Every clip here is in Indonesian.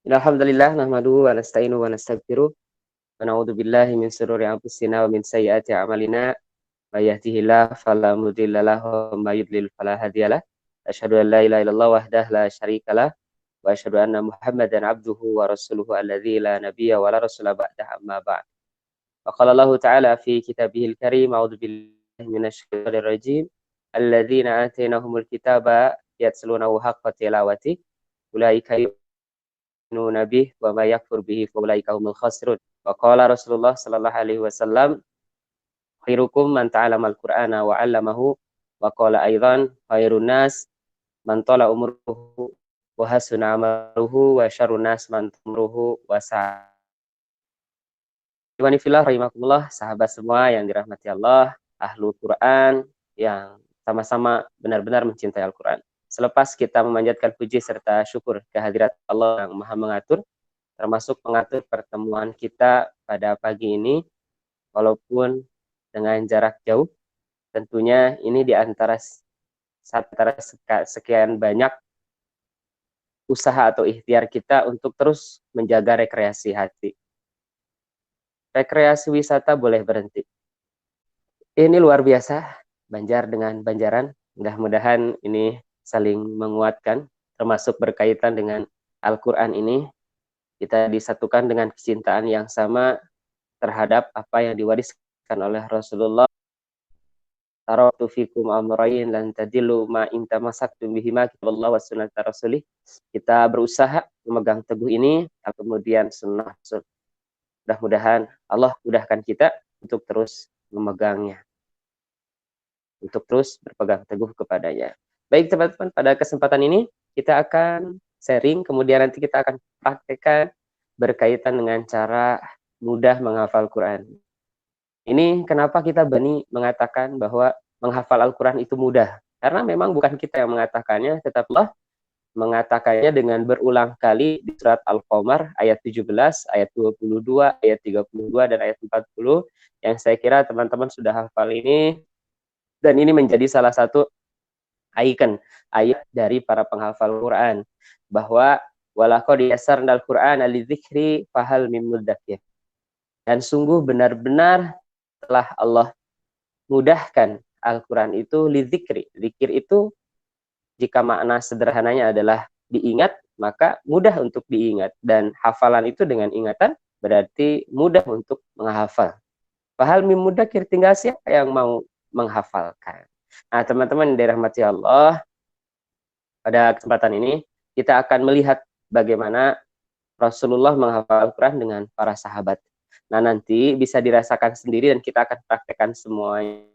Alhamdulillah nahmaduhu wa nasta'inuhu wa nastaghfiruh wa na'udzu billahi min shururi anfusina wa min sayyiati a'malina may yahdihillahu fala mudilla lahu wa may yudlil fala hadiyalah. Asyhadu an la ilaha illallah wahdahu la syarikalah wa asyhadu anna Muhammadan abduhu wa rasuluhu alladzi la nabiyya wa la rasula ba'dahu amma ba'd. Wa qala Allah ta'ala fi kitabihil karim a'udzu billahi minasy syaithanir rajim alladzina atainahumul kitaba yatlunahu haqqa tilawati ulaika yu'minuna bih wa may yakfur bihi fa ulaika humul khasirun. Wa qala Rasulullah sallallahu alaihi wasallam khairukum man ta'allama al-Qur'ana wa 'allamahu wa qala aidan khairun nas man tala umruhu wa hasuna amaluhu wa syarrun nas man umruhu wa sa. Ikhwani fillah rahimakumullah, sahabat semua yang dirahmati Allah, ahlul Quran yang sama-sama benar-benar mencintai Al-Quran. Selepas kita memanjatkan puji serta syukur kehadirat Allah yang Maha mengatur, termasuk mengatur pertemuan kita pada pagi ini, walaupun dengan jarak jauh, tentunya ini di antara sekian banyak usaha atau ikhtiar kita untuk terus menjaga rekreasi hati. Rekreasi wisata boleh berhenti. Ini luar biasa, Banjar dengan Banjaran. Mudah-mudahan ini saling menguatkan, termasuk berkaitan dengan Al-Quran ini. Kita disatukan dengan kecintaan yang sama terhadap apa yang diwariskan oleh Rasulullah. Taraktu fikum amrayn lan tadillu ma in tamassaktum bihima kitaballah wa sunnata rasulih. Kita berusaha memegang teguh ini, kemudian sunnah Rasul. Mudah-mudahan Allah mudahkan kita untuk terus memegangnya, untuk terus berpegang teguh kepadanya. Baik teman-teman, pada kesempatan ini kita akan sharing, kemudian nanti kita akan praktekkan berkaitan dengan cara mudah menghafal Quran. Ini kenapa kita berani mengatakan bahwa menghafal Al-Quran itu mudah. Karena memang bukan kita yang mengatakannya, tetapi Allah mengatakannya dengan berulang kali di surat Al-Qamar ayat 17, ayat 22, ayat 32, dan ayat 40 yang saya kira teman-teman sudah hafal ini, dan ini menjadi salah satu ikon ayat dari para penghafal Quran bahwa walaqad yassarnal Qur'ana lidzikri fahal mim mudzakir. Dan sungguh benar-benar telah Allah mudahkan Al-Quran itu lidzikri. Zikir itu jika makna sederhananya adalah diingat, maka mudah untuk diingat. Dan hafalan itu dengan ingatan berarti mudah untuk menghafal. Padahal mim mudakir, tinggal siapa yang mau menghafalkan. Nah, teman-teman dirahmati Allah, pada kesempatan ini kita akan melihat bagaimana Rasulullah menghafal Al-Quran dengan para sahabat. Nah, nanti bisa dirasakan sendiri dan kita akan praktekkan semuanya.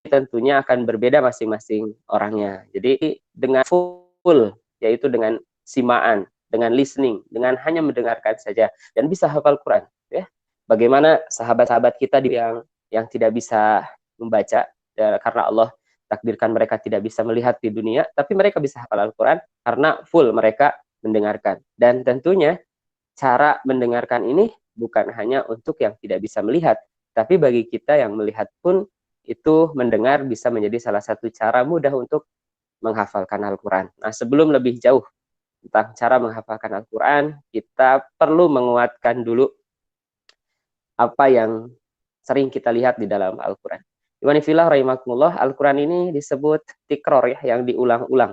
Tentunya akan berbeda masing-masing orangnya. Jadi dengan full, yaitu dengan simaan, dengan listening, dengan hanya mendengarkan saja dan bisa hafal Quran. Ya, bagaimana sahabat-sahabat kita yang tidak bisa membaca ya, karena Allah takdirkan mereka tidak bisa melihat di dunia, tapi mereka bisa hafal Al-Quran karena full mereka mendengarkan. Dan tentunya cara mendengarkan ini bukan hanya untuk yang tidak bisa melihat, tapi bagi kita yang melihat pun itu mendengar bisa menjadi salah satu cara mudah untuk menghafalkan Al-Quran. Nah, sebelum lebih jauh tentang cara menghafalkan Al-Quran, kita perlu menguatkan dulu apa yang sering kita lihat di dalam Al-Quran. Iwanifillah rahimakumullah, Al-Quran ini disebut tikror ya, yang diulang-ulang.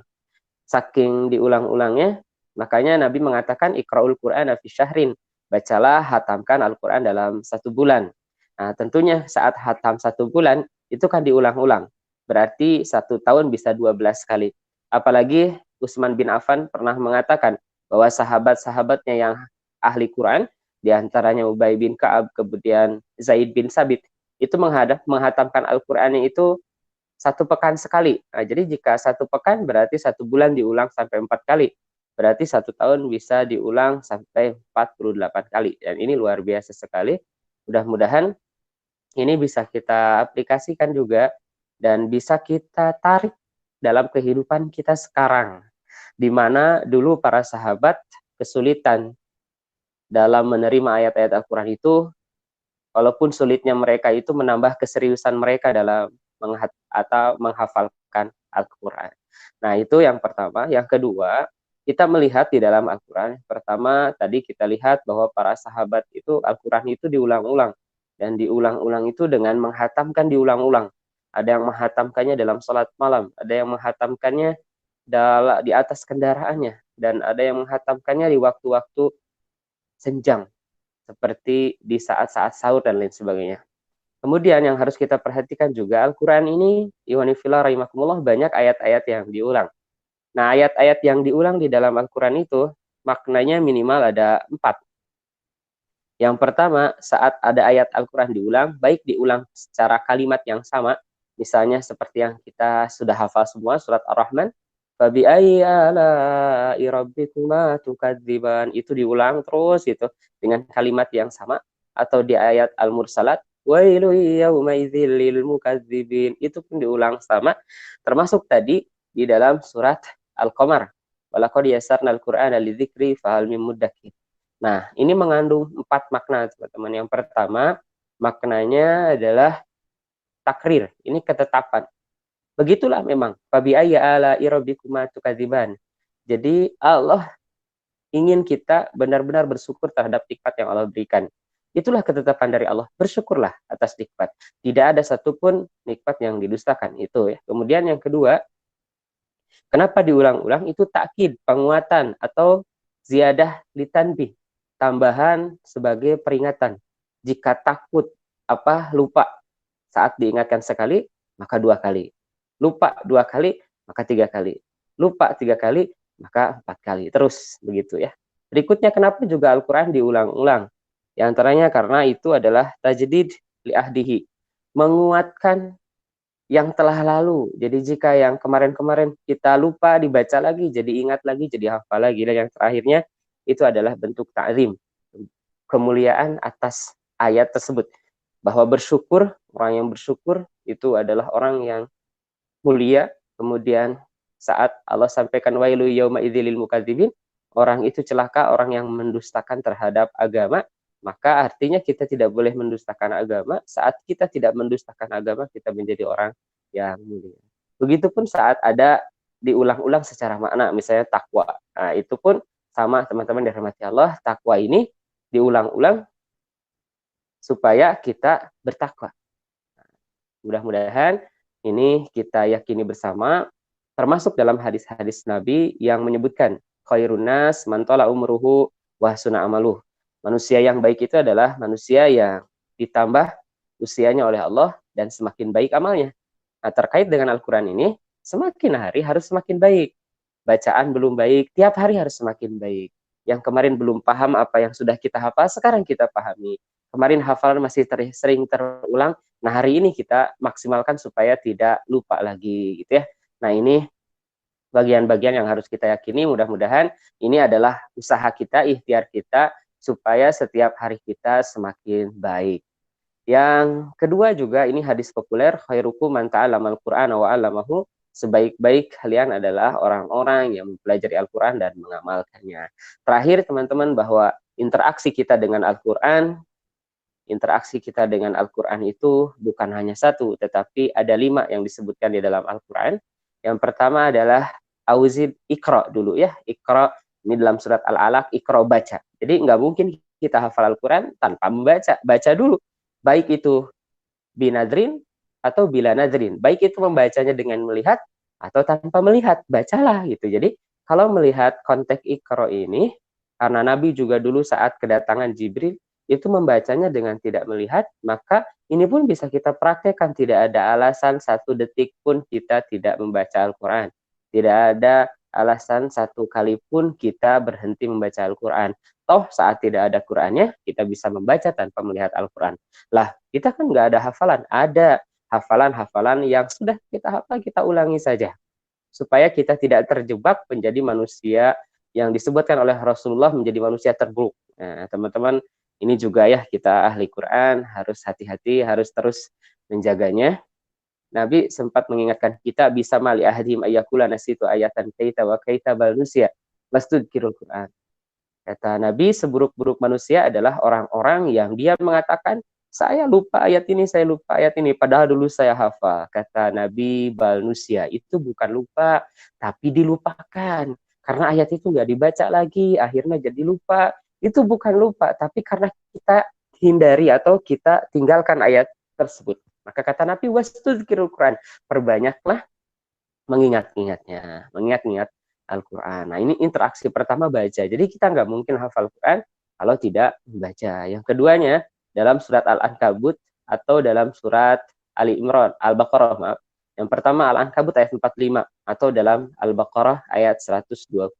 Saking diulang-ulangnya, makanya Nabi mengatakan ikra'ul Quran fi syahrin, bacalah, hatamkan Al-Quran dalam 1 bulan. Nah, tentunya saat hatam 1 bulan, itu kan diulang-ulang. Berarti 1 tahun bisa 12 kali. Apalagi Utsman bin Affan pernah mengatakan bahwa sahabat-sahabatnya yang ahli Quran, diantaranya Ubay bin Ka'ab, kemudian Zaid bin Sabit, itu menghatamkan Al-Qurannya itu 1 pekan sekali. Nah, jadi jika 1 pekan berarti 1 bulan diulang sampai 4 kali. Berarti 1 tahun bisa diulang sampai 48 kali. Dan ini luar biasa sekali. Mudah-mudahan ini bisa kita aplikasikan juga dan bisa kita tarik dalam kehidupan kita sekarang. Di mana dulu para sahabat kesulitan dalam menerima ayat-ayat Al-Quran itu, walaupun sulitnya mereka itu menambah keseriusan mereka dalam atau menghafalkan Al-Quran. Nah, itu yang pertama. Yang kedua, kita melihat di dalam Al-Quran. Pertama, tadi kita lihat bahwa para sahabat itu Al-Quran itu diulang-ulang. Dan diulang-ulang itu dengan menghatamkan diulang-ulang. Ada yang menghatamkannya dalam sholat malam. Ada yang menghatamkannya di atas kendaraannya. Dan ada yang menghatamkannya di waktu-waktu senjang. Seperti di saat-saat sahur dan lain sebagainya. Kemudian yang harus kita perhatikan juga, Al-Quran ini, Iwani Fillah rahimakumullah, banyak ayat-ayat yang diulang. Nah, ayat-ayat yang diulang di dalam Al-Quran itu, maknanya minimal ada 4. Yang pertama, saat ada ayat Al-Quran diulang, baik diulang secara kalimat yang sama, misalnya seperti yang kita sudah hafal semua, surat Ar-Rahman, Fabi'ayyi ala'i rabbikuma tukadziban, itu diulang terus gitu, dengan kalimat yang sama, atau di ayat Al-Mursalat, wailu yauma'idzil lil mukadzibin, itu pun diulang sama, termasuk tadi di dalam surat Al-Qamar, walaqad yassarnal Qur'ana lidzikri fahal mim muddakir. Nah, ini mengandung 4 makna, teman-teman. Yang pertama, maknanya adalah takrir, ini ketetapan. Begitulah memang. Fabi'ayyi ala'i rabbikuma tukadziban. Jadi Allah ingin kita benar-benar bersyukur terhadap nikmat yang Allah berikan. Itulah ketetapan dari Allah. Bersyukurlah atas nikmat. Tidak ada satupun nikmat yang didustakan. Itu ya. Kemudian yang kedua, kenapa diulang-ulang? Itu takkid, penguatan atau ziyadah litanbih, tambahan sebagai peringatan. Jika takut lupa saat diingatkan sekali, maka 2 kali. Lupa 2 kali, maka 3 kali. Lupa 3 kali, maka 4 kali. Terus begitu ya. Berikutnya, kenapa juga Al-Quran diulang-ulang? Di antaranya karena itu adalah tajdid li ahdihi, menguatkan yang telah lalu. Jadi jika yang kemarin-kemarin kita lupa, dibaca lagi, jadi ingat lagi, jadi hafal lagi. Dan yang terakhirnya itu adalah bentuk ta'zim, kemuliaan atas ayat tersebut. Bahwa bersyukur, orang yang bersyukur itu adalah orang yang mulia. Kemudian saat Allah sampaikan wailu yauma idzil lil mukadzibin, orang itu celaka, orang yang mendustakan terhadap agama. Maka artinya kita tidak boleh mendustakan agama. Saat kita tidak mendustakan agama, kita menjadi orang yang mulia. Begitupun saat ada diulang-ulang secara makna, misalnya takwa. Nah, itu pun sama, teman-teman dirahmati Allah, takwa ini diulang-ulang supaya kita bertakwa. Mudah-mudahan ini kita yakini bersama, termasuk dalam hadis-hadis Nabi yang menyebutkan khairun nas man tala umruhu wa hasuna amaluh. Manusia yang baik itu adalah manusia yang ditambah usianya oleh Allah dan semakin baik amalnya. Nah, terkait dengan Al-Quran ini, semakin hari harus semakin baik. Bacaan belum baik, tiap hari harus semakin baik. Yang kemarin belum paham apa yang sudah kita hafal, sekarang kita pahami. Kemarin hafalan masih sering terulang, nah hari ini kita maksimalkan supaya tidak lupa lagi gitu ya. Nah, ini bagian-bagian yang harus kita yakini. Mudah-mudahan ini adalah usaha kita, ikhtiar kita, supaya setiap hari kita semakin baik. Yang kedua juga, ini hadis populer, khairukum man ta'allamal Qur'ana wa 'allamahu, sebaik-baik kalian adalah orang-orang yang mempelajari Al-Quran dan mengamalkannya. Terakhir, teman-teman, bahwa interaksi kita dengan Al-Quran itu bukan hanya 1, tetapi ada 5 yang disebutkan di dalam Al-Quran. Yang pertama adalah auzid, ikra dulu ya. Ikra, ini dalam surat Al-Alaq, ikra, baca. Jadi nggak mungkin kita hafal Al-Quran tanpa membaca. Baca dulu. Baik itu binadrin atau bila nadrin. Baik itu membacanya dengan melihat atau tanpa melihat. Bacalah gitu. Jadi kalau melihat konteks ikra ini, karena Nabi juga dulu saat kedatangan Jibril, itu membacanya dengan tidak melihat, maka ini pun bisa kita praktekkan. Tidak ada alasan 1 detik pun kita tidak membaca Al-Quran. Tidak ada alasan 1 kali pun kita berhenti membaca Al-Quran. Toh saat tidak ada Qurannya, kita bisa membaca tanpa melihat Al-Quran. Lah, kita kan nggak ada hafalan. Ada hafalan-hafalan yang sudah kita hafal, kita ulangi saja. Supaya kita tidak terjebak menjadi manusia yang disebutkan oleh Rasulullah menjadi manusia terburuk. Nah, teman-teman, ini juga ya, kita ahli Quran harus hati-hati, harus terus menjaganya. Nabi sempat mengingatkan kita, bisa mali ahadim ayyakula nasitu ayatan kaita wa kaita balusia mastudkirul Quran. Kata Nabi, seburuk-buruk manusia adalah orang-orang yang dia mengatakan, Saya lupa ayat ini, saya lupa ayat ini. Padahal dulu saya hafal. Kata Nabi Balnusia, itu bukan lupa, tapi dilupakan. Karena ayat itu nggak dibaca lagi, akhirnya jadi lupa. Itu bukan lupa, tapi karena kita hindari atau kita tinggalkan ayat tersebut. Maka kata Nabi, wastudzkirul Quran. Perbanyaklah mengingat-ingatnya, mengingat-ingat Al-Quran. Nah, ini interaksi pertama baca. Jadi kita nggak mungkin hafal Quran kalau tidak membaca. Yang keduanya, dalam surat Al-Ankabut atau dalam surat Ali Imran, Al-Baqarah, maaf. Yang pertama Al-Ankabut ayat 45 atau dalam Al-Baqarah ayat 121.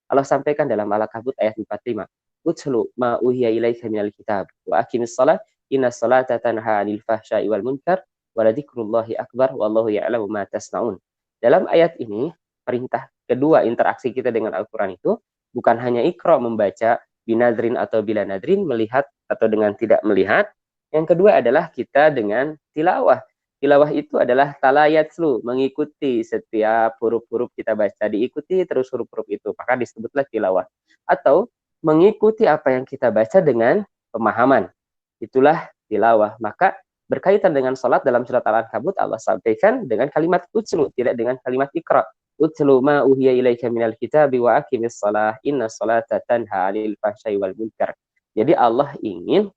Allah sampaikan dalam Al-Ankabut ayat 45. Utlu ma uhiya ilaika minal kitab wa aqimis salat inna salata tanha 'anil fahsya'i wal munkar waladzikrullahi akbar wallahu ya'lamu ma tasnaun. Dalam ayat ini, perintah kedua interaksi kita dengan Al-Qur'an itu bukan hanya ikra membaca binadrin atau bila nadrin, melihat atau dengan tidak melihat. Yang kedua adalah kita dengan tilawah. Tilawah itu adalah talayatslu, mengikuti setiap huruf-huruf kita baca, diikuti terus huruf-huruf itu, maka disebutlah tilawah. Atau mengikuti apa yang kita baca dengan pemahaman, itulah tilawah. Maka berkaitan dengan sholat dalam surat Al-Ankabut, Allah sampaikan dengan kalimat utslu, tidak dengan kalimat ikra. Utslu ma uhiya ilaika minal kitabi wa aqimis shalah inna sholata tanha 'anil fahsya'i wal munkar. Jadi Allah ingin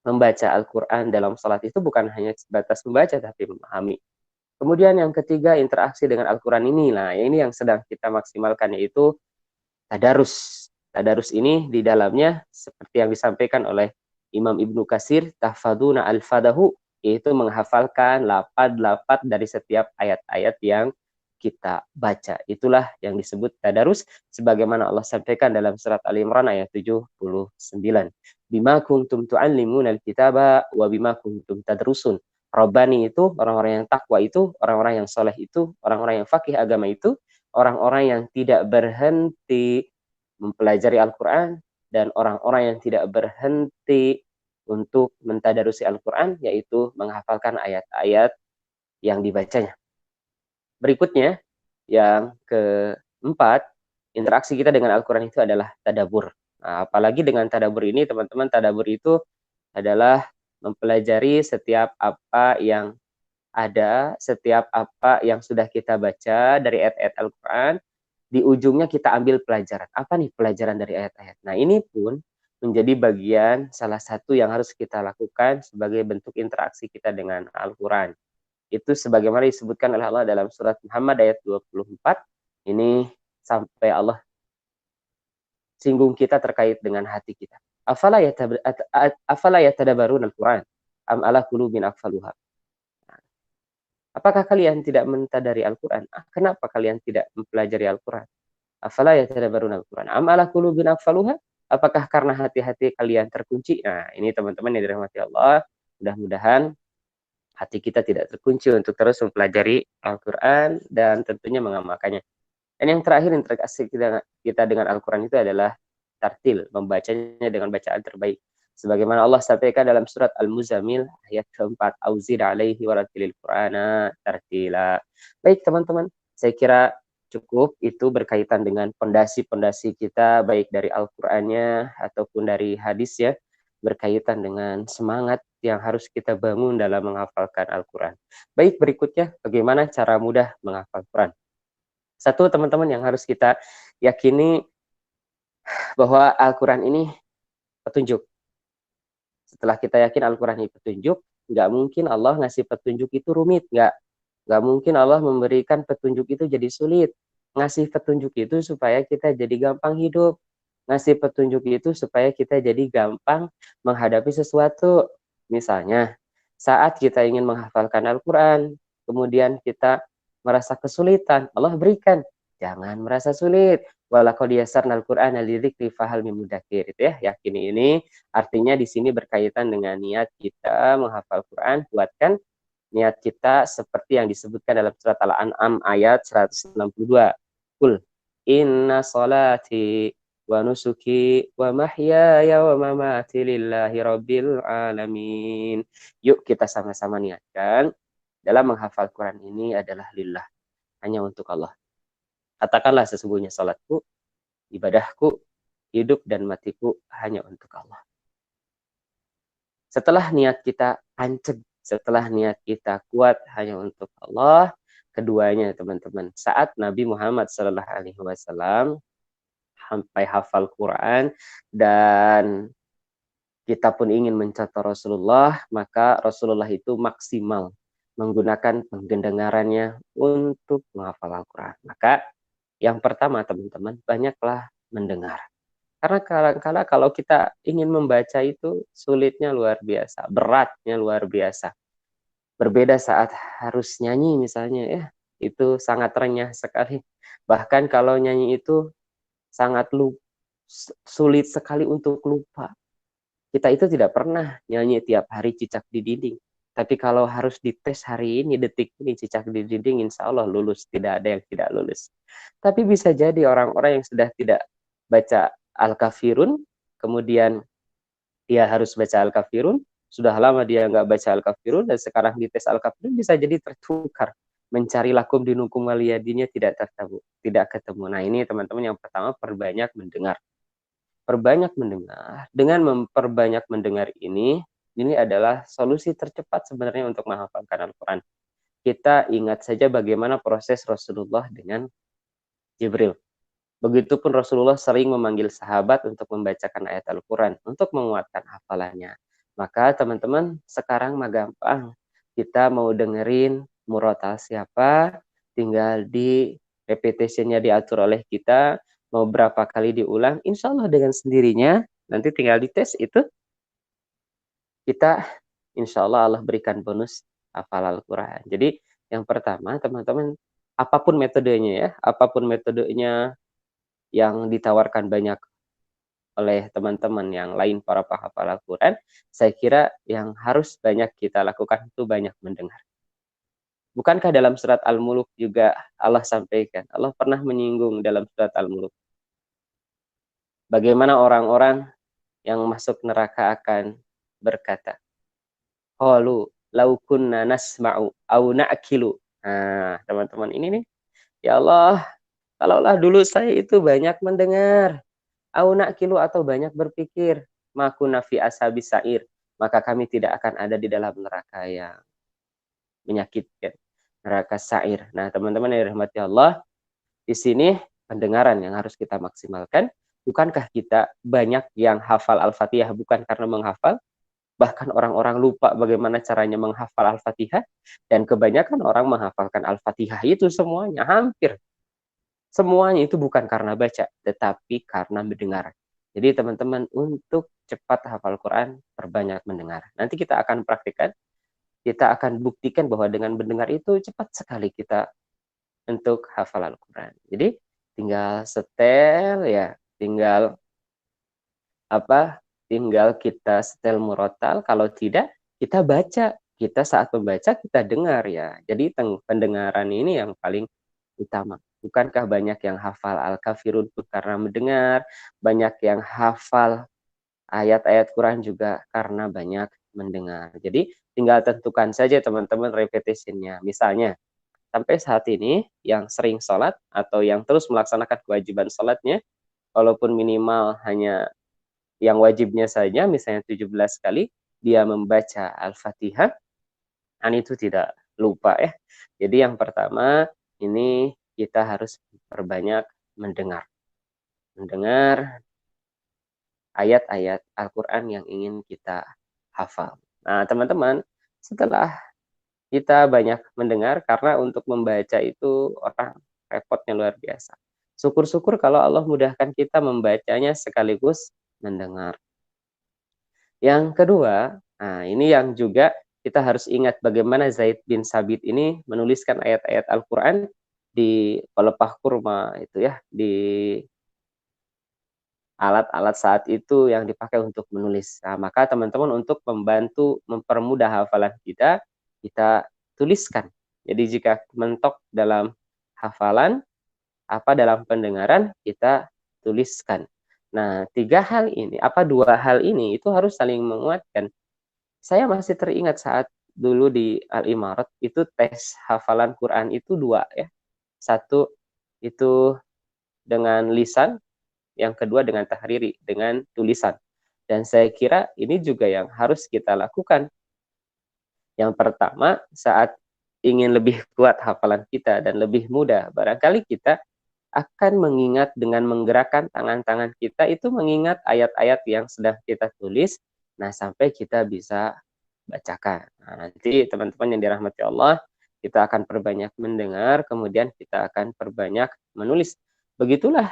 membaca Al-Quran dalam salat itu bukan hanya sebatas membaca, tapi memahami. Kemudian yang ketiga, interaksi dengan Al-Quran ini. Nah, ini yang sedang kita maksimalkan, yaitu tadarus. Tadarus ini di dalamnya, seperti yang disampaikan oleh Imam Ibnu Katsir, tahfaduna al-fadahu, yaitu menghafalkan lapad-lapad dari setiap ayat-ayat yang kita baca. Itulah yang disebut tadarus, sebagaimana Allah sampaikan dalam surat Ali Imran ayat 79. Bima kuntum tu'allimuna al-kitaba wa bima kuntum tadrusun. Rabbani itu orang-orang yang takwa itu, orang-orang yang soleh itu, orang-orang yang fakih agama itu, orang-orang yang tidak berhenti mempelajari Al-Quran, dan orang-orang yang tidak berhenti untuk mentadarusi Al-Quran, yaitu menghafalkan ayat-ayat yang dibacanya. Berikutnya, yang keempat, interaksi kita dengan Al-Quran itu adalah tadabur. Nah, apalagi dengan tadabur ini, teman-teman, tadabur itu adalah mempelajari setiap apa yang ada, setiap apa yang sudah kita baca dari ayat-ayat Al-Quran, di ujungnya kita ambil pelajaran. Apa nih pelajaran dari ayat-ayat? Nah, ini pun menjadi bagian salah satu yang harus kita lakukan sebagai bentuk interaksi kita dengan Al-Quran. Itu sebagaimana disebutkan oleh Allah dalam surat Muhammad ayat 24. Ini sampai Allah singgung kita terkait dengan hati kita. Afala yatadabbaruna al-Quran am ala qulubin aqfaluha. Apakah kalian tidak mentadari Al-Quran? Kenapa kalian tidak mempelajari Al-Quran? Afala yatadabbaruna al-Quran am ala qulubin aqfaluha? Apakah karena hati-hati kalian terkunci? Nah, ini teman-teman yang dirahmati Allah, mudah-mudahan hati kita tidak terkunci untuk terus mempelajari Al-Quran dan tentunya mengamalkannya. Dan yang terakhir, interaksi kita dengan Al-Quran itu adalah tartil, membacanya dengan bacaan terbaik. Sebagaimana Allah sampaikan dalam surat Al-Muzammil ayat keempat, auzir alaihi waratilil Qur'ana tartila. Baik teman-teman, saya kira cukup itu berkaitan dengan pondasi-pondasi kita, baik dari Al-Qur'annya ataupun dari hadis ya, berkaitan dengan semangat yang harus kita bangun dalam menghafalkan Al-Quran. Baik, berikutnya bagaimana cara mudah menghafal Quran. Satu, teman-teman, yang harus kita yakini bahwa Al-Quran ini petunjuk. Setelah kita yakin Al-Quran ini petunjuk, nggak mungkin Allah ngasih petunjuk itu rumit. Nggak mungkin Allah memberikan petunjuk itu jadi sulit. Ngasih petunjuk itu supaya kita jadi gampang hidup. Ngasih petunjuk itu supaya kita jadi gampang menghadapi sesuatu. Misalnya, saat kita ingin menghafalkan Al-Quran, kemudian kita merasa kesulitan, Allah berikan. Jangan merasa sulit. Walaqad yassarnal Qur'ana lidzikri fahal min mudzakir. Itu ya, yakini ini artinya di sini berkaitan dengan niat kita menghafal Quran, kuatkan niat kita seperti yang disebutkan dalam surat Al-An'am ayat 162. Qul inna salati wa nusuki wa mahyaya wa mamati lillahi rabbil alamin. Yuk kita sama-sama niatkan dalam menghafal Quran ini adalah lillah, hanya untuk Allah. Katakanlah, sesungguhnya salatku, ibadahku, hidup dan matiku hanya untuk Allah. Setelah niat kita anceg, setelah niat kita kuat hanya untuk Allah, keduanya teman-teman, saat Nabi Muhammad SAW sampai hafal Quran dan kita pun ingin mencontoh Rasulullah, maka Rasulullah itu maksimal menggunakan pendengarannya untuk menghafal Al-Quran. Maka yang pertama teman-teman, banyaklah mendengar. Karena kadang-kadang kalau kita ingin membaca itu sulitnya luar biasa, beratnya luar biasa. Berbeda saat harus nyanyi misalnya ya, itu sangat renyah sekali. Bahkan kalau nyanyi itu sangat sulit sekali untuk lupa. Kita itu tidak pernah nyanyi tiap hari cicak di dinding. Tapi kalau harus dites hari ini, detik ini cicak di dinding, insya Allah lulus. Tidak ada yang tidak lulus. Tapi bisa jadi orang-orang yang sudah tidak baca Al-Kafirun, kemudian dia harus baca Al-Kafirun, sudah lama dia nggak baca Al-Kafirun, dan sekarang dites Al-Kafirun, bisa jadi tertukar. Mencari lakum dinukum waliyadinya tidak ketemu. Nah ini teman-teman yang pertama, perbanyak mendengar. Perbanyak mendengar. Dengan memperbanyak mendengar ini adalah solusi tercepat sebenarnya untuk menghafalkan Al-Quran. Kita ingat saja bagaimana proses Rasulullah dengan Jibril. Begitupun Rasulullah sering memanggil sahabat untuk membacakan ayat Al-Quran, untuk menguatkan hafalannya. Maka teman-teman, sekarang mah gampang. Kita mau dengerin murotal siapa, tinggal di repetitionnya diatur oleh kita, mau berapa kali diulang, insya Allah dengan sendirinya, nanti tinggal dites itu, kita insya Allah berikan bonus hafal Al-Quran. Jadi yang pertama teman-teman, apapun metodenya yang ditawarkan banyak oleh teman-teman yang lain para penghafal Al-Quran, saya kira yang harus banyak kita lakukan itu banyak mendengar. Bukankah dalam surat Al-Muluk juga Allah sampaikan, Allah pernah menyinggung dalam surat Al-Muluk, bagaimana orang-orang yang masuk neraka akan berkata, qalu law kunna nasma'u aw na'kilu. Nah, teman-teman ini nih, ya Allah, kalaulah dulu saya itu banyak mendengar, au na'kilu atau banyak berpikir, makuna fi ashabis sa'ir, maka kami tidak akan ada di dalam neraka yang menyakitkan, neraka sa'ir. Nah, teman-teman yang dirahmati Allah, di sini pendengaran yang harus kita maksimalkan. Bukankah kita banyak yang hafal Al-Fatihah bukan karena menghafal? Bahkan orang-orang lupa bagaimana caranya menghafal Al-Fatihah, dan kebanyakan orang menghafalkan Al-Fatihah itu semuanya, hampir semuanya itu bukan karena baca, tetapi karena mendengar. Jadi teman-teman, untuk cepat hafal Quran, perbanyak mendengar. Nanti kita akan praktikkan, kita akan buktikan bahwa dengan mendengar itu cepat sekali kita untuk hafal Al-Quran. Jadi tinggal setel ya, tinggal kita setel murotal. Kalau tidak, kita baca. Kita saat membaca kita dengar ya. Jadi pendengaran ini yang paling utama. Bukankah banyak yang hafal Al-Kafirun karena mendengar, banyak yang hafal ayat-ayat Quran juga karena banyak mendengar. Jadi tinggal tentukan saja teman-teman repetitionnya. Misalnya, sampai saat ini yang sering sholat atau yang terus melaksanakan kewajiban sholatnya, walaupun minimal hanya yang wajibnya saja, misalnya 17 kali, dia membaca Al-Fatihah, dan itu tidak lupa ya. Jadi yang pertama, ini kita harus perbanyak mendengar. Mendengar ayat-ayat Al-Quran yang ingin kita hafal. Nah, teman-teman, setelah kita banyak mendengar, karena untuk membaca itu orang repotnya luar biasa. Syukur-syukur kalau Allah mudahkan kita membacanya sekaligus mendengar. Yang kedua, nah ini yang juga kita harus ingat bagaimana Zaid bin Sabit ini menuliskan ayat-ayat Al-Quran di pelepah kurma itu ya, di alat-alat saat itu yang dipakai untuk menulis. Nah, maka teman-teman untuk membantu mempermudah hafalan kita tuliskan. Jadi jika mentok dalam hafalan, dalam pendengaran, kita tuliskan. Nah, dua hal ini itu harus saling menguatkan. Saya masih teringat saat dulu di Al-Imarat, itu tes hafalan Quran itu dua ya. Satu itu dengan lisan, yang kedua dengan tahriri, dengan tulisan. Dan saya kira ini juga yang harus kita lakukan. Yang pertama, saat ingin lebih kuat hafalan kita dan lebih mudah, barangkali kita akan mengingat dengan menggerakkan tangan-tangan kita itu mengingat ayat-ayat yang sedang kita tulis, nah sampai kita bisa bacakan. Nah, nanti teman-teman yang dirahmati Allah, kita akan perbanyak mendengar, kemudian kita akan perbanyak menulis. Begitulah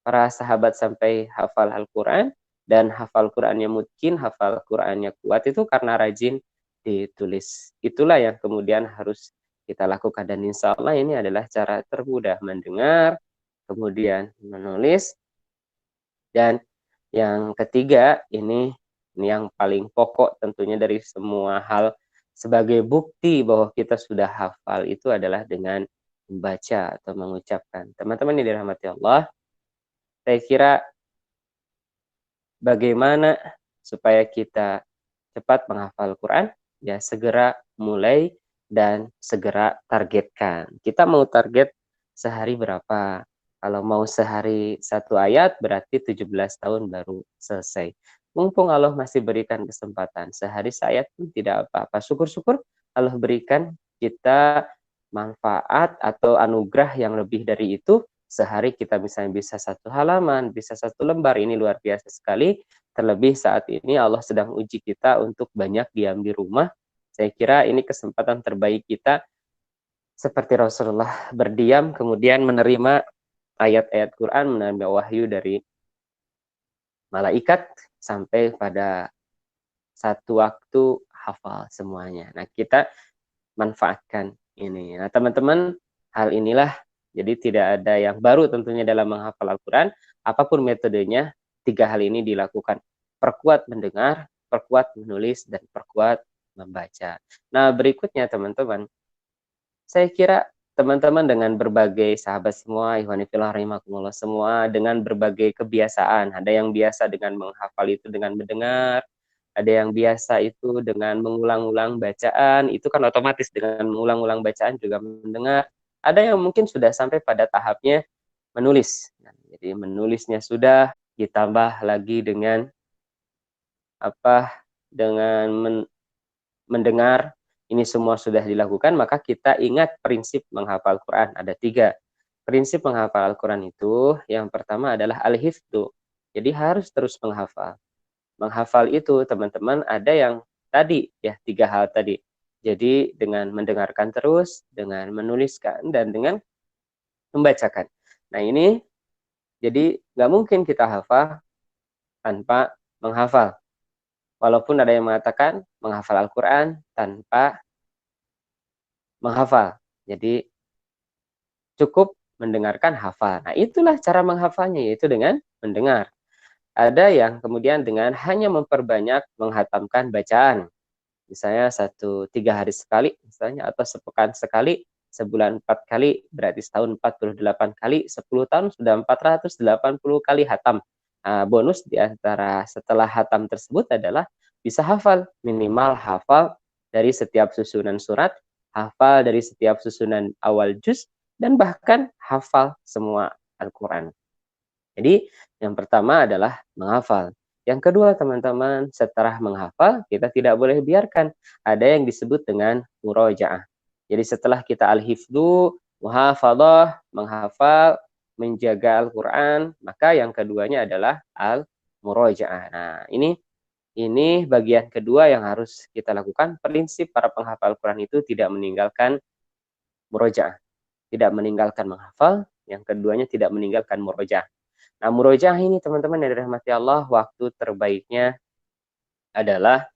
para sahabat sampai hafal Al-Quran, dan hafal Qurannya mungkin, hafal Qurannya kuat itu karena rajin ditulis. Itulah yang kemudian harus kita lakukan, dan insya Allah ini adalah cara termudah mendengar, kemudian menulis, dan yang ketiga ini yang paling pokok tentunya dari semua hal sebagai bukti bahwa kita sudah hafal itu adalah dengan membaca atau mengucapkan. Teman-teman yang dirahmati Allah, saya kira bagaimana supaya kita cepat menghafal Quran? Ya, segera mulai dan segera targetkan. Kita mau target sehari berapa? Kalau mau sehari 1 ayat, berarti 17 tahun baru selesai. Mumpung Allah masih berikan kesempatan, sehari seayat pun tidak apa-apa. Syukur-syukur Allah berikan kita manfaat atau anugerah yang lebih dari itu. Sehari kita misalnya bisa 1 halaman, bisa 1 lembar, ini luar biasa sekali. Terlebih saat ini Allah sedang uji kita untuk banyak diam di rumah. Saya kira ini kesempatan terbaik kita seperti Rasulullah berdiam kemudian menerima ayat-ayat Quran, menerima wahyu dari malaikat sampai pada satu waktu hafal semuanya. Nah, kita manfaatkan ini. Nah, teman-teman, hal inilah jadi tidak ada yang baru tentunya dalam menghafal Al-Quran. Apapun metodenya, 3 hal ini dilakukan. Perkuat mendengar, perkuat menulis, dan perkuat membaca. Nah, berikutnya teman-teman, saya kira teman-teman dengan berbagai sahabat semua, ikhwanifillah rahimakumullah semua, dengan berbagai kebiasaan. Ada yang biasa dengan menghafal itu dengan mendengar, ada yang biasa itu dengan mengulang-ulang bacaan, itu kan otomatis dengan mengulang-ulang bacaan juga mendengar. Ada yang mungkin sudah sampai pada tahapnya menulis. Nah, jadi menulisnya sudah, ditambah lagi dengan apa? Dengan mendengar, ini semua sudah dilakukan, maka kita ingat prinsip menghafal Quran. Ada 3. Prinsip menghafal Al-Quran itu, yang pertama adalah al-hifdzu. Jadi harus terus menghafal. Menghafal itu teman-teman ada yang tadi ya 3 hal tadi. Jadi dengan mendengarkan terus, dengan menuliskan, dan dengan membacakan. Nah ini jadi nggak mungkin kita hafal tanpa menghafal. Walaupun ada yang mengatakan menghafal Al-Quran tanpa menghafal. Jadi cukup mendengarkan hafal. Nah itulah cara menghafalnya, yaitu dengan mendengar. Ada yang kemudian dengan hanya memperbanyak menghatamkan bacaan. Misalnya 3 hari sekali, misalnya, atau sepekan sekali, sebulan 4 kali, berarti setahun 48 kali, 10 tahun sudah 480 kali hatam. Nah, bonus di antara setelah hatam tersebut adalah bisa hafal, minimal hafal dari setiap susunan surat, hafal dari setiap susunan awal juz, dan bahkan hafal semua Al-Quran. Jadi yang pertama adalah menghafal. Yang kedua teman-teman, setelah menghafal kita tidak boleh biarkan ada yang disebut dengan murojaah. Jadi setelah kita al-hifdu, muhafadah, menghafal, menjaga Al-Quran, maka yang keduanya adalah al-murojaah. Nah ini bagian kedua yang harus kita lakukan. Prinsip para penghafal Quran itu tidak meninggalkan murojaah, tidak meninggalkan menghafal, yang keduanya tidak meninggalkan murojaah. Nah, murojaah ini teman-teman yang dirahmati Allah, waktu terbaiknya adalah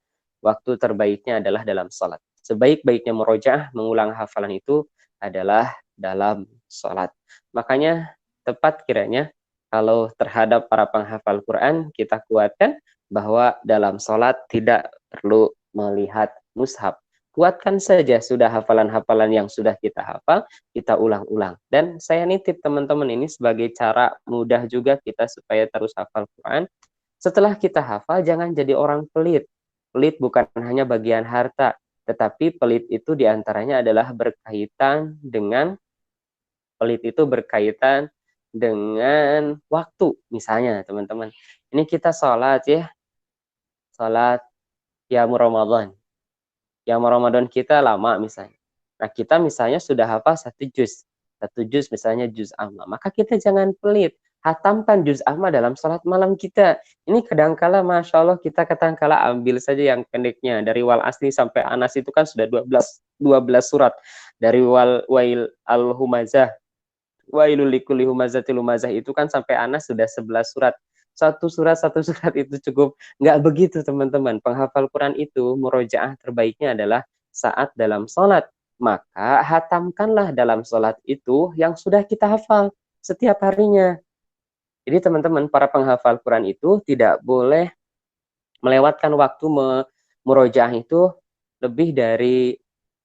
dalam salat. Sebaik-baiknya murojaah, mengulang hafalan itu adalah dalam salat. Makanya tepat kiranya kalau terhadap para penghafal Quran kita kuatkan bahwa dalam salat tidak perlu melihat mushaf. Kuatkan saja sudah hafalan-hafalan yang sudah kita hafal, kita ulang-ulang. Dan saya nitip teman-teman ini sebagai cara mudah juga kita supaya terus hafal Quran. Setelah kita hafal, jangan jadi orang pelit. Pelit bukan hanya bagian harta, tetapi pelit itu diantaranya adalah berkaitan dengan waktu. Misalnya teman-teman, ini kita sholat ya, salat qiyamul Ramadan. Qiyamul Ramadan kita lama misalnya. Nah, kita misalnya sudah hafal satu juz misalnya juz amma. Maka kita jangan pelit, hatamkan juz amma dalam salat malam kita. Ini kadangkala Masya Allah kita kadangkala ambil saja yang pendeknya. Dari wal asli sampai anas itu kan sudah 12 surat. Dari wail al-humazah, wailul likulli humazatil humazah itu kan sampai anas sudah 11 surat. Satu surat itu cukup. Nggak begitu teman-teman. Penghafal Quran itu murojaah terbaiknya adalah saat dalam sholat. Maka hatamkanlah dalam sholat itu yang sudah kita hafal setiap harinya. Jadi teman-teman, para penghafal Quran itu tidak boleh melewatkan waktu murojaah itu lebih dari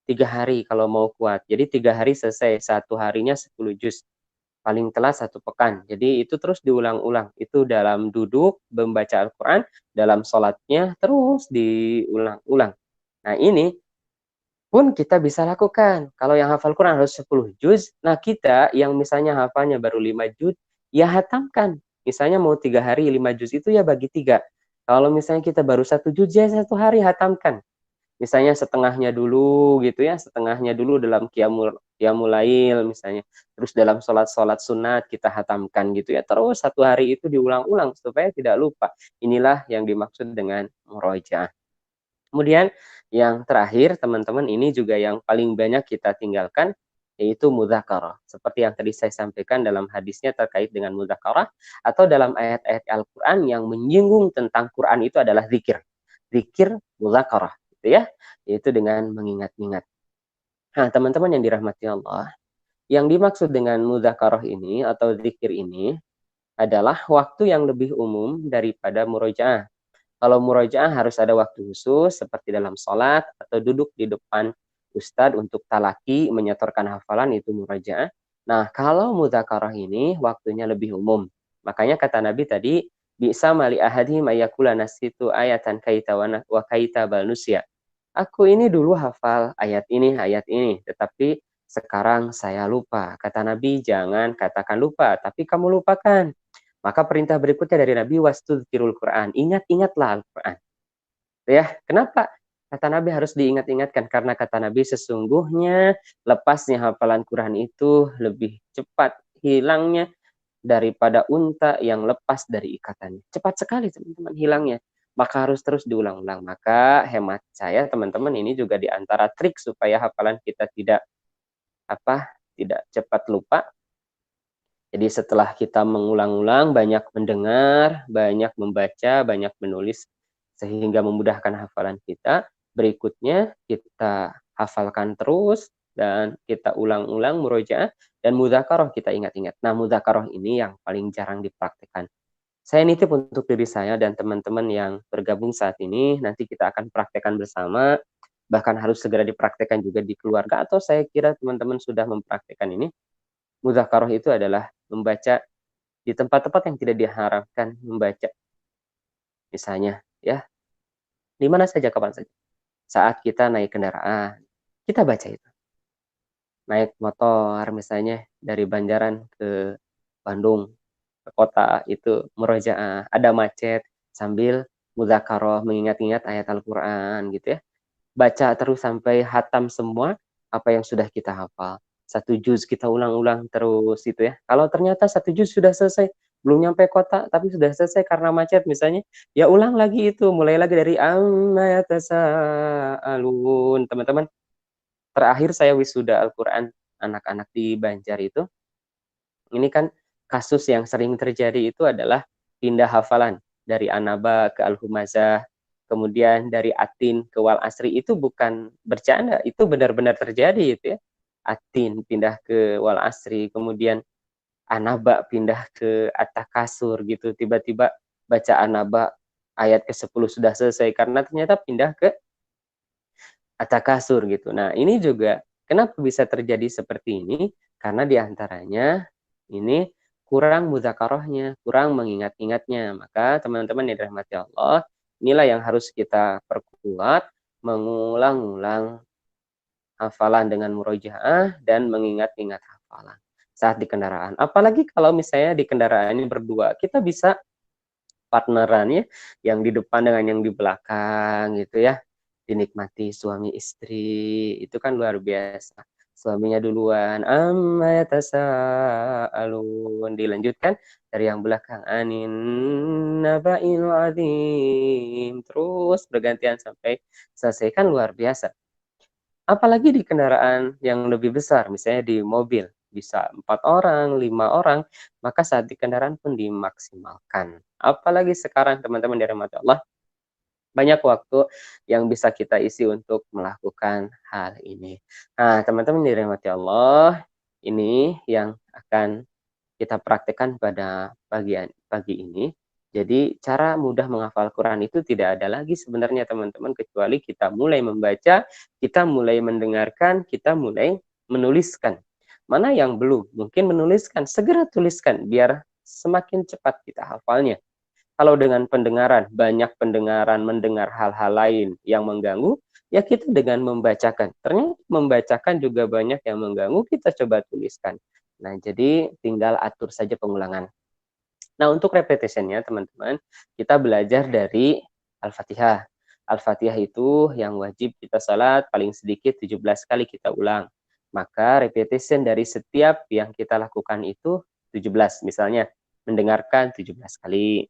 3 hari kalau mau kuat. Jadi 3 hari selesai, satu harinya 10 juz. Paling telat 1 pekan. Jadi itu terus diulang-ulang. Itu dalam duduk, membaca Al-Quran, dalam sholatnya terus diulang-ulang. Nah ini pun kita bisa lakukan. Kalau yang hafal Quran harus 10 juz, nah kita yang misalnya hafalnya baru 5 juz, ya hatamkan. Misalnya mau 3 hari 5 juz itu ya bagi 3. Kalau misalnya kita baru 1 juz, ya 1 hari hatamkan. Misalnya setengahnya dulu gitu ya, setengahnya dulu dalam qiyamul lail misalnya. Terus dalam sholat-sholat sunat kita hatamkan gitu ya. Terus 1 hari itu diulang-ulang supaya tidak lupa. Inilah yang dimaksud dengan murojaah. Kemudian yang terakhir teman-teman, ini juga yang paling banyak kita tinggalkan, yaitu mudzakarah. Seperti yang tadi saya sampaikan dalam hadisnya terkait dengan mudzakarah, atau dalam ayat-ayat Al-Quran yang menyinggung tentang Quran itu adalah zikir. Zikir mudzakarah gitu ya, yaitu dengan mengingat-ingat. Nah teman-teman yang dirahmati Allah, yang dimaksud dengan mudzakarah ini atau zikir ini adalah waktu yang lebih umum daripada murojaah. Kalau murojaah harus ada waktu khusus seperti dalam sholat atau duduk di depan ustadz untuk talaki menyetorkan hafalan, itu murojaah. Nah kalau mudzakarah ini waktunya lebih umum. Makanya kata Nabi tadi, bisa mali ahadihim ayyakula nasitu ayatan kaita wa kaita balnusia. Aku ini dulu hafal ayat ini, tetapi sekarang saya lupa. Kata Nabi, jangan katakan lupa, tapi kamu lupakan. Maka perintah berikutnya dari Nabi, wastudhkirul Quran. Ingat-ingatlah Al-Quran. Ya, kenapa? Kata Nabi harus diingat-ingatkan. Karena kata Nabi sesungguhnya lepasnya hafalan Quran itu lebih cepat hilangnya daripada unta yang lepas dari ikatannya. Cepat sekali teman-teman hilangnya. Maka harus terus diulang-ulang. Maka hemat saya teman-teman, ini juga diantara trik supaya hafalan kita tidak cepat lupa. Jadi setelah kita mengulang-ulang, banyak mendengar, banyak membaca, banyak menulis, sehingga memudahkan hafalan kita. Berikutnya kita hafalkan terus, dan kita ulang-ulang murojaah, dan mudzakarah kita ingat-ingat. Nah mudzakarah ini yang paling jarang dipraktikkan. Saya nitip untuk diri saya dan teman-teman yang bergabung saat ini, nanti kita akan praktekkan bersama, bahkan harus segera dipraktekkan juga di keluarga, atau saya kira teman-teman sudah mempraktekkan ini. Mudzakarah itu adalah membaca di tempat-tempat yang tidak diharapkan membaca. Misalnya, ya, di mana saja, kapan saja. Saat kita naik kendaraan, kita baca itu. Naik motor misalnya dari Banjaran ke Bandung, ke kota, itu murojaah. Ada macet, sambil mudzakarah, mengingat-ingat ayat Al-Quran gitu ya. Baca terus sampai hatam semua apa yang sudah kita hafal. 1 juz kita ulang-ulang terus gitu ya. Kalau ternyata 1 juz sudah selesai, belum nyampe kota tapi sudah selesai karena macet misalnya, ya ulang lagi itu, mulai lagi dari amma yatasaalun. Teman-teman, terakhir saya wisuda Al-Quran anak-anak di Banjar itu, ini kan kasus yang sering terjadi itu adalah pindah hafalan dari Anaba ke Al-Humazah, kemudian dari Atin ke Wal Asri. Itu bukan bercanda, itu benar-benar terjadi itu ya. Atin pindah ke Wal Asri, kemudian Anaba pindah ke At-Takasur gitu. Tiba-tiba baca Anaba ayat ke-10 sudah selesai karena ternyata pindah ke At-Takasur gitu. Nah, ini juga kenapa bisa terjadi seperti ini? Karena diantaranya ini kurang mudzakarahnya, kurang mengingat-ingatnya. Maka teman-teman yang dirahmati Allah, inilah yang harus kita perkuat, mengulang-ulang hafalan dengan murojaah dan mengingat-ingat hafalan saat di kendaraan. Apalagi kalau misalnya di kendaraan ini berdua, kita bisa partnerannya, yang di depan dengan yang di belakang gitu ya. Dinikmati suami istri, itu kan luar biasa. Suaminya duluan, amma yatasaalun, dilanjutkan dari yang belakang, anin naba'il azim, terus bergantian sampai selesai, kan luar biasa. Apalagi di kendaraan yang lebih besar, misalnya di mobil, bisa 4 orang, 5 orang, maka saat di kendaraan pun dimaksimalkan. Apalagi sekarang teman-teman dirahmati Allah, banyak waktu yang bisa kita isi untuk melakukan hal ini. Nah, teman-teman dirahmati Allah, ini yang akan kita praktekkan pada pagi ini. Jadi cara mudah menghafal Quran itu tidak ada lagi sebenarnya teman-teman, kecuali kita mulai membaca, kita mulai mendengarkan, kita mulai menuliskan. Mana yang belum mungkin menuliskan, segera tuliskan biar semakin cepat kita hafalnya. Kalau dengan pendengaran, banyak pendengaran mendengar hal-hal lain yang mengganggu, ya kita dengan membacakan. Ternyata membacakan juga banyak yang mengganggu, kita coba tuliskan. Nah, jadi tinggal atur saja pengulangan. Nah, untuk repetitionnya teman-teman, kita belajar dari Al-Fatihah. Al-Fatihah itu yang wajib kita salat paling sedikit 17 kali kita ulang. Maka repetition dari setiap yang kita lakukan itu 17. Misalnya, mendengarkan 17 kali.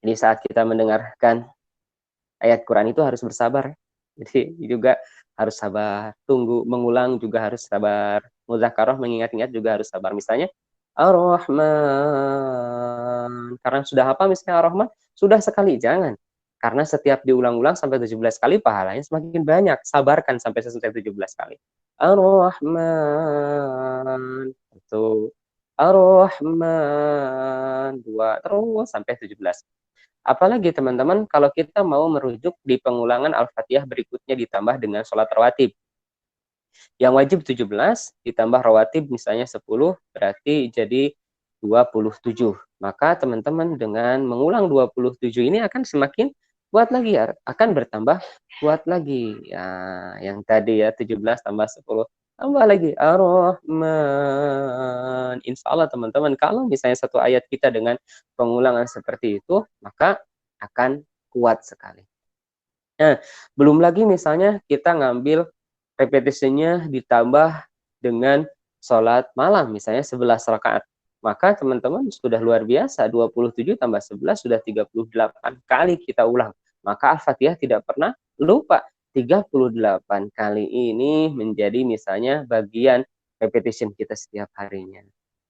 Jadi saat kita mendengarkan ayat Quran itu harus bersabar. Jadi juga harus sabar, tunggu, mengulang juga harus sabar. Mudzakarah mengingat-ingat juga harus sabar. Misalnya Ar-Rahman. Karena sudah apa misalnya Ar-Rahman? Sudah sekali, jangan. Karena setiap diulang-ulang sampai 17 kali pahalanya semakin banyak. Sabarkan sampai selesai 17 kali. Ar-Rahman. Itu. Ar-Rahman. Dua terus sampai 17. Apalagi teman-teman kalau kita mau merujuk di pengulangan Al-Fatihah berikutnya ditambah dengan sholat rawatib. Yang wajib 17 ditambah rawatib misalnya 10 berarti jadi 27. Maka teman-teman dengan mengulang 27 ini akan semakin kuat lagi ya, akan bertambah kuat lagi. Ya, yang tadi ya 17 tambah 10 tambah lagi Ar-Rahman. Insya Allah teman-teman kalau misalnya satu ayat kita dengan pengulangan seperti itu maka akan kuat sekali. Nah, belum lagi misalnya kita ngambil repetisinya ditambah dengan sholat malam, misalnya 11 rakaat. Maka teman-teman sudah luar biasa, 27 tambah 11 sudah 38 kali kita ulang. Maka Al-Fatihah tidak pernah lupa. 38 kali ini menjadi misalnya bagian repetition kita setiap harinya.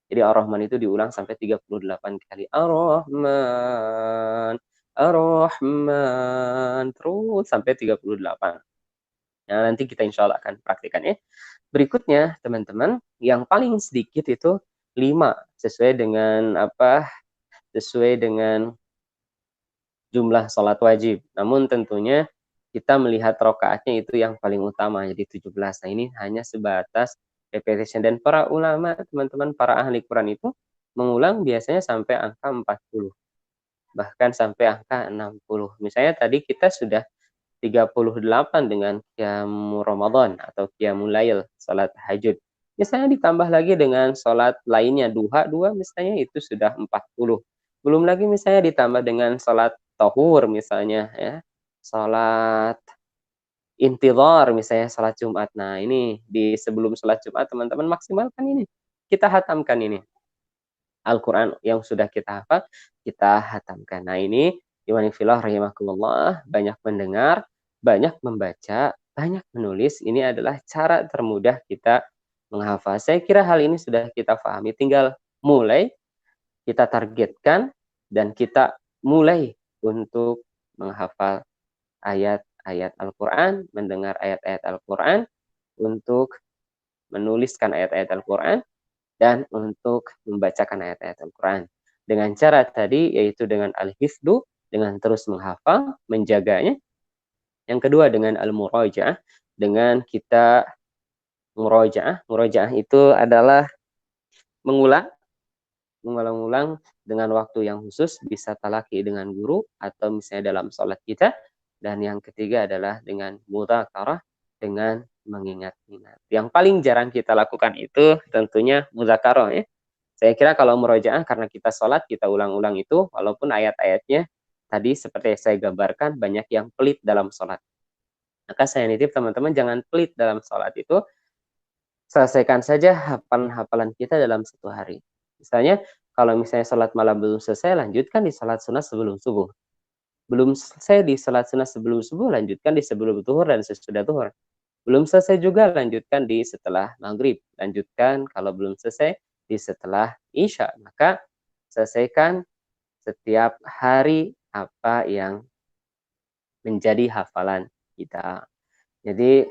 Jadi Ar-Rahman itu diulang sampai 38 kali. Ar-Rahman, Ar-Rahman, terus sampai 38. Nah, nanti kita insya Allah akan praktikan ya. Berikutnya, teman-teman, yang paling sedikit itu 5, sesuai dengan sesuai dengan jumlah sholat wajib. Namun tentunya kita melihat rokaatnya itu yang paling utama, jadi 17. Nah, ini hanya sebatas repetition. Dan para ulama, teman-teman, para ahli Quran itu mengulang biasanya sampai angka 40. Bahkan sampai angka 60. Misalnya tadi kita sudah 38 dengan qiyamul Ramadan atau qiyamul lail, salat tahajud. Misalnya ditambah lagi dengan salat lainnya, duha 2 misalnya itu sudah 40. Belum lagi misalnya ditambah dengan salat tahur misalnya ya. Salat intidhar misalnya salat Jumat. Nah, ini di sebelum salat Jumat teman-teman maksimalkan ini. Kita hatamkan ini. Al-Quran yang sudah kita hafal, kita hatamkan. Nah, ini iwan fillah rahimakumullah, banyak mendengar, banyak membaca, banyak menulis. Ini adalah cara termudah kita menghafal. Saya kira hal ini sudah kita pahami. Tinggal mulai, kita targetkan, dan kita mulai untuk menghafal ayat-ayat Al-Quran, mendengar ayat-ayat Al-Quran, untuk menuliskan ayat-ayat Al-Quran, dan untuk membacakan ayat-ayat Al-Quran. Dengan cara tadi, yaitu dengan al-hifdu, dengan terus menghafal, menjaganya. Yang kedua dengan al-murajaah, dengan kita murajaah. Murajaah itu adalah mengulang dengan waktu yang khusus, bisa talaki dengan guru, atau misalnya dalam sholat kita. Dan yang ketiga adalah dengan mudzakarah, dengan mengingat-ingat. Yang paling jarang kita lakukan itu tentunya mudzakarah ya. Saya kira kalau murojaah karena kita sholat, kita ulang-ulang itu, walaupun ayat-ayatnya tadi seperti yang saya gambarkan, banyak yang pelit dalam sholat. Maka saya nitip teman-teman jangan pelit dalam sholat itu, selesaikan saja hafalan-hafalan kita dalam satu hari. Misalnya, kalau misalnya sholat malam belum selesai, lanjutkan di sholat sunnah sebelum subuh. Belum selesai di sholat sunnah sebelum subuh, lanjutkan di sebelum zuhur dan sesudah zuhur. Belum selesai juga, lanjutkan di setelah maghrib. Lanjutkan kalau belum selesai di setelah isya. Maka selesaikan setiap hari apa yang menjadi hafalan kita. Jadi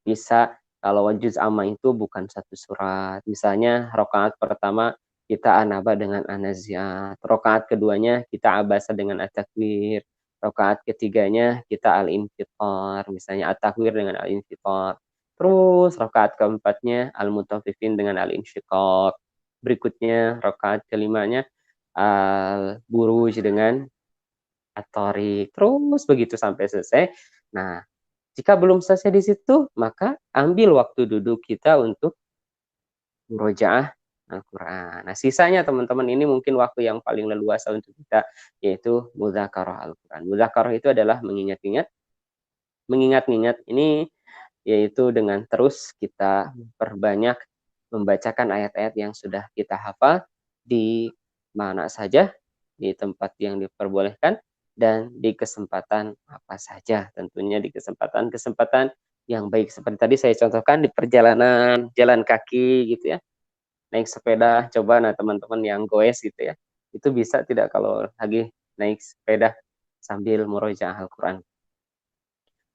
bisa kalau juz amma itu bukan satu surat. Misalnya rakaat pertama kita anaba dengan anaziat. Rakaat keduanya kita abasa dengan at-takwir. Rakaat ketiganya kita al-infitar. Misalnya at-takwir dengan al-infitar. Terus rakaat keempatnya al-mutaffifin dengan al-insyiqaq. Berikutnya rakaat kelimanya al-buruj dengan at-tariq. Terus begitu sampai selesai. Nah, jika belum selesai di situ, maka ambil waktu duduk kita untuk murojaah Al-Quran. Nah, sisanya teman-teman ini mungkin waktu yang paling leluasa untuk kita, yaitu mudzakarah Al-Quran. Mudzakarah itu adalah mengingat-ingat. Mengingat-ingat ini yaitu dengan terus kita perbanyak membacakan ayat-ayat yang sudah kita hafal di mana saja, di tempat yang diperbolehkan, dan di kesempatan apa saja. Tentunya di kesempatan-kesempatan yang baik. Seperti tadi saya contohkan di perjalanan, jalan kaki gitu ya. Naik sepeda, coba nah teman-teman yang goes gitu ya. Itu bisa tidak kalau lagi naik sepeda sambil murojaah Al-Quran.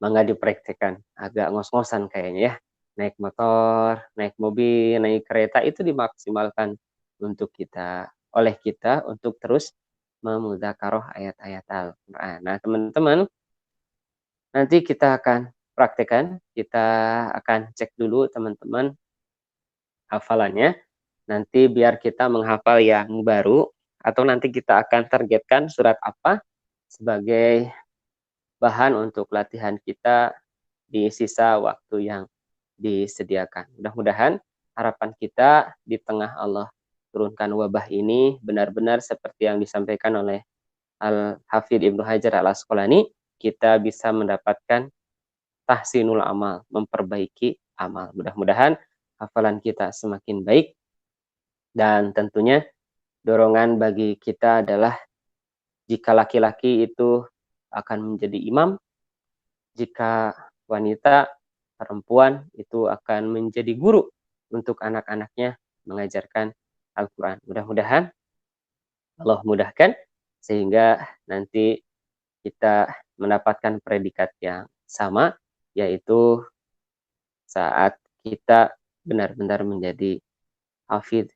Mangga dipraktekkan. Agak ngos-ngosan kayaknya ya. Naik motor, naik mobil, naik kereta itu dimaksimalkan untuk kita, oleh kita untuk terus memudzakarah ayat-ayat Al-Quran. Nah, teman-teman, nanti kita akan praktekkan, kita akan cek dulu teman-teman hafalannya. Nanti biar kita menghafal yang baru, atau nanti kita akan targetkan surat apa sebagai bahan untuk latihan kita di sisa waktu yang disediakan. Mudah-mudahan harapan kita di tengah Allah turunkan wabah ini benar-benar seperti yang disampaikan oleh Al-Hafidh Ibnu Hajar Al-Asqalani, kita bisa mendapatkan tahsinul amal, memperbaiki amal. Mudah-mudahan hafalan kita semakin baik, dan tentunya dorongan bagi kita adalah jika laki-laki itu akan menjadi imam, jika wanita, perempuan itu akan menjadi guru untuk anak-anaknya mengajarkan Al-Quran. Mudah-mudahan Allah mudahkan sehingga nanti kita mendapatkan predikat yang sama, yaitu saat kita benar-benar menjadi hafidh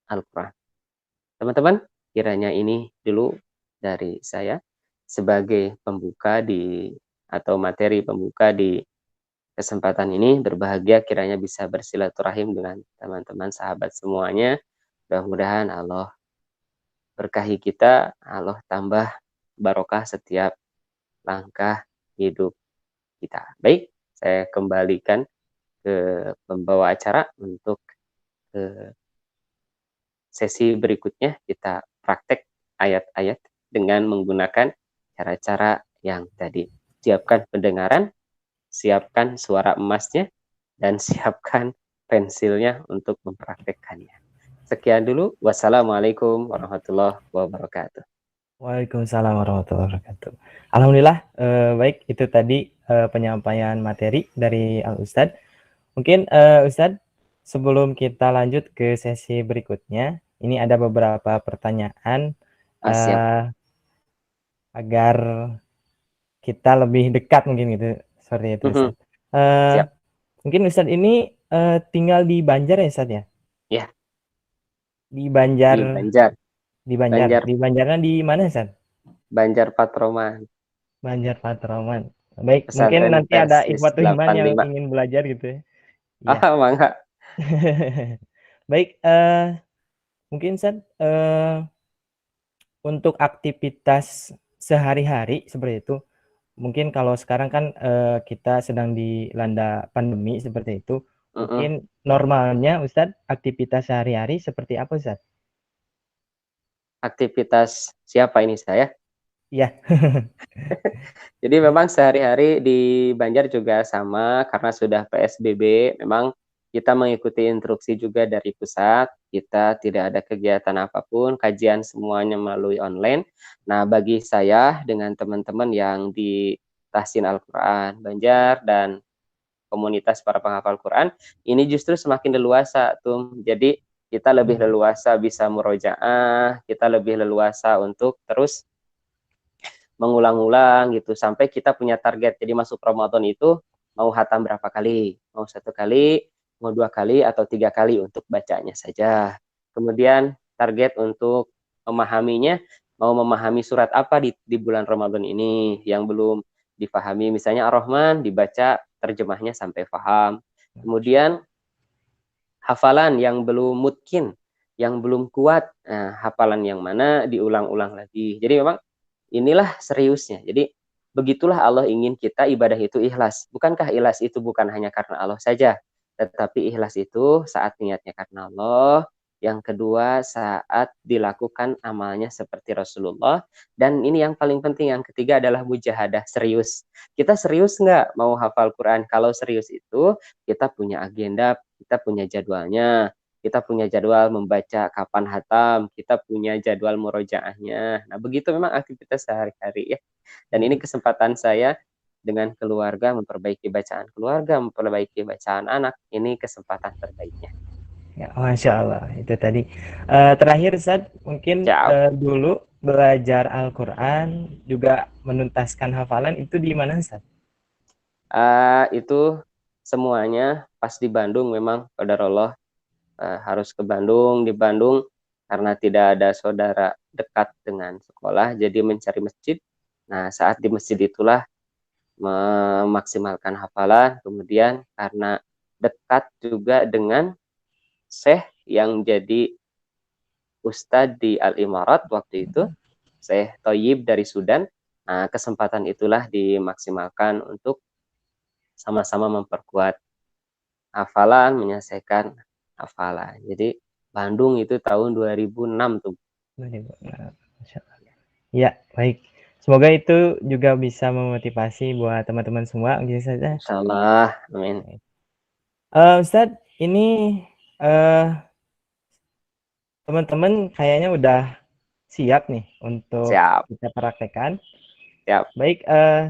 Al-Quran. Teman-teman, kiranya ini dulu dari saya sebagai pembuka atau materi pembuka di kesempatan ini. Berbahagia kiranya bisa bersilaturahim dengan teman-teman sahabat semuanya. Mudah-mudahan Allah berkahi kita, Allah tambah barokah setiap langkah hidup kita. Baik, saya kembalikan ke pembawa acara untuk sesi berikutnya. Kita praktek ayat-ayat dengan menggunakan cara-cara yang tadi. Siapkan pendengaran, siapkan suara emasnya, dan siapkan pensilnya untuk mempraktekkannya. Sekian dulu. Wassalamualaikum warahmatullahi wabarakatuh. Waalaikumsalam warahmatullahi wabarakatuh. Alhamdulillah, baik itu tadi penyampaian materi dari Al Ustadz. Mungkin Ustadz, sebelum kita lanjut ke sesi berikutnya, ini ada beberapa pertanyaan agar kita lebih dekat mungkin gitu. Seperti itu Ustadz. Siap. Mungkin Ustadz ini tinggal di Banjar ya Ustadz ya? Ya. Di Banjar. Di Banjar. Di Banjar. Di Banjarnya di mana Ustadz? Banjar Patroman. Banjar Patroman. Baik, mungkin Pesantren nanti ada Persis Ikhwatul Iman yang 85. ingin belajar gitu ya. Iya. Mangga. Baik, mungkin Ustadz, untuk aktivitas sehari-hari seperti itu, mungkin kalau sekarang kan kita sedang dilanda pandemi seperti itu, mungkin normalnya Ustadz aktivitas sehari-hari seperti apa Ustadz? aktivitas siapa ini saya? Iya. Jadi memang sehari-hari di Banjar juga sama karena sudah PSBB, memang kita mengikuti instruksi juga dari pusat, kita tidak ada kegiatan apapun, kajian semuanya melalui online. Nah, bagi saya dengan teman-teman yang di Tahsin Al-Quran Banjar dan komunitas para penghafal Quran, ini justru semakin leluasa tuh. Jadi kita lebih leluasa bisa murojaah, kita lebih leluasa untuk terus mengulang-ulang gitu sampai kita punya target. Jadi masuk Ramadan itu mau hatam berapa kali? Mau 1 kali, mau 2 kali, atau 3 kali untuk bacanya saja. Kemudian target untuk memahaminya, mau memahami surat apa di bulan Ramadan ini yang belum dipahami. Misalnya Ar-Rahman dibaca terjemahnya sampai paham. Kemudian hafalan yang belum mungkin, yang belum kuat, nah, hafalan yang mana diulang-ulang lagi. Jadi memang inilah seriusnya. Jadi begitulah Allah ingin kita ibadah itu ikhlas. Bukankah ikhlas itu bukan hanya karena Allah saja, tetapi ikhlas itu saat niatnya karena Allah. Yang kedua, saat dilakukan amalnya seperti Rasulullah. Dan ini yang paling penting, yang ketiga adalah mujahadah, serius. Kita serius nggak mau hafal Quran? Kalau serius itu, kita punya agenda, kita punya jadwalnya. Kita punya jadwal membaca kapan hatam, kita punya jadwal murojaahnya. Nah, begitu memang aktivitas sehari-hari ya. Dan ini kesempatan saya dengan keluarga, memperbaiki bacaan keluarga, memperbaiki bacaan anak. Ini kesempatan terbaiknya. Ya, Masya Allah, itu tadi. Terakhir, Ustaz, mungkin Siap. dulu belajar Al-Quran, juga menuntaskan hafalan, itu di mana, Ustaz? Itu semuanya pas di Bandung memang, qadarullah, harus ke Bandung. Di Bandung, karena tidak ada saudara dekat dengan sekolah, jadi mencari masjid. Nah, saat di masjid itulah memaksimalkan hafalan. Kemudian karena dekat juga dengan Syekh yang jadi Ustadz di Al-Imarat waktu itu, Syekh Toyib dari Sudan. Nah, kesempatan itulah dimaksimalkan untuk sama-sama memperkuat hafalan, menyelesaikan hafalan. Jadi Bandung itu tahun 2006 tuh. Masya Allah. Ya, baik. Semoga itu juga bisa memotivasi buat teman-teman semua. Gitu saja. Insyaallah, amin. Ustadz, ini eh, teman-teman kayaknya udah siap nih untuk Siap, kita praktekkan. siap. Baik,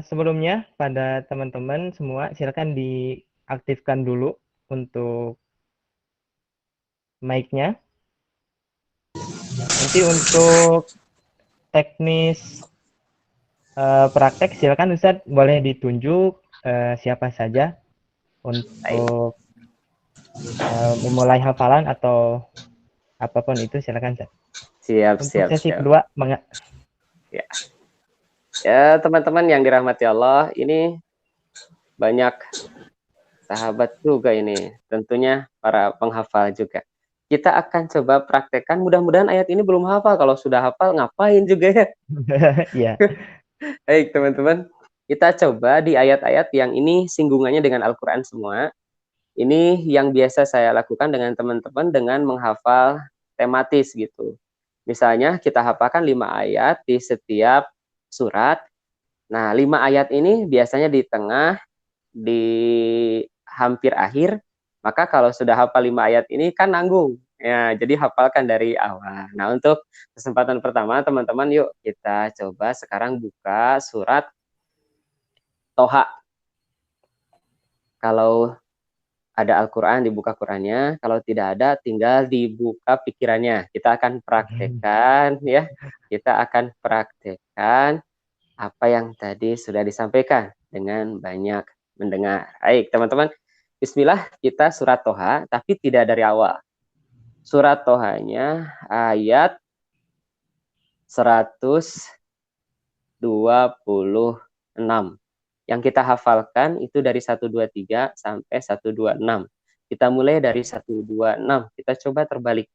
sebelumnya pada teman-teman semua silakan diaktifkan dulu untuk mic-nya. Nanti untuk teknis praktek silakan Ustadz boleh ditunjuk siapa saja Baik. untuk memulai hafalan atau apapun itu silakan Ustadz. Siap, Untuk siap, sesi siap. kedua, Ya. Ya, teman-teman yang dirahmati Allah, ini banyak sahabat juga ini, tentunya para penghafal juga. Kita akan coba praktekkan, mudah-mudahan ayat ini belum hafal, kalau sudah hafal ngapain juga ya. ya. Baik teman-teman, kita coba di ayat-ayat yang ini singgungannya dengan Al-Quran semua. Ini yang biasa saya lakukan dengan teman-teman dengan menghafal tematis gitu. Misalnya kita hafalkan 5 ayat di setiap surat. Nah, 5 ayat ini biasanya di tengah, di hampir akhir. Maka kalau sudah hafal 5 ayat ini kan nanggung. Ya, jadi hafalkan dari awal. Nah, untuk kesempatan pertama teman-teman, yuk kita coba sekarang buka surat Toha. Kalau ada Al-Quran, dibuka Qurannya. Kalau tidak ada, tinggal dibuka pikirannya. Kita akan praktekkan ya. Kita akan praktekkan apa yang tadi sudah disampaikan dengan banyak mendengar. Baik, teman-teman. Bismillah, kita surat Toha, tapi tidak dari awal. Surat Tohanya ayat 126. Yang kita hafalkan itu dari 123 sampai 126. Kita mulai dari 126. Kita coba terbalik.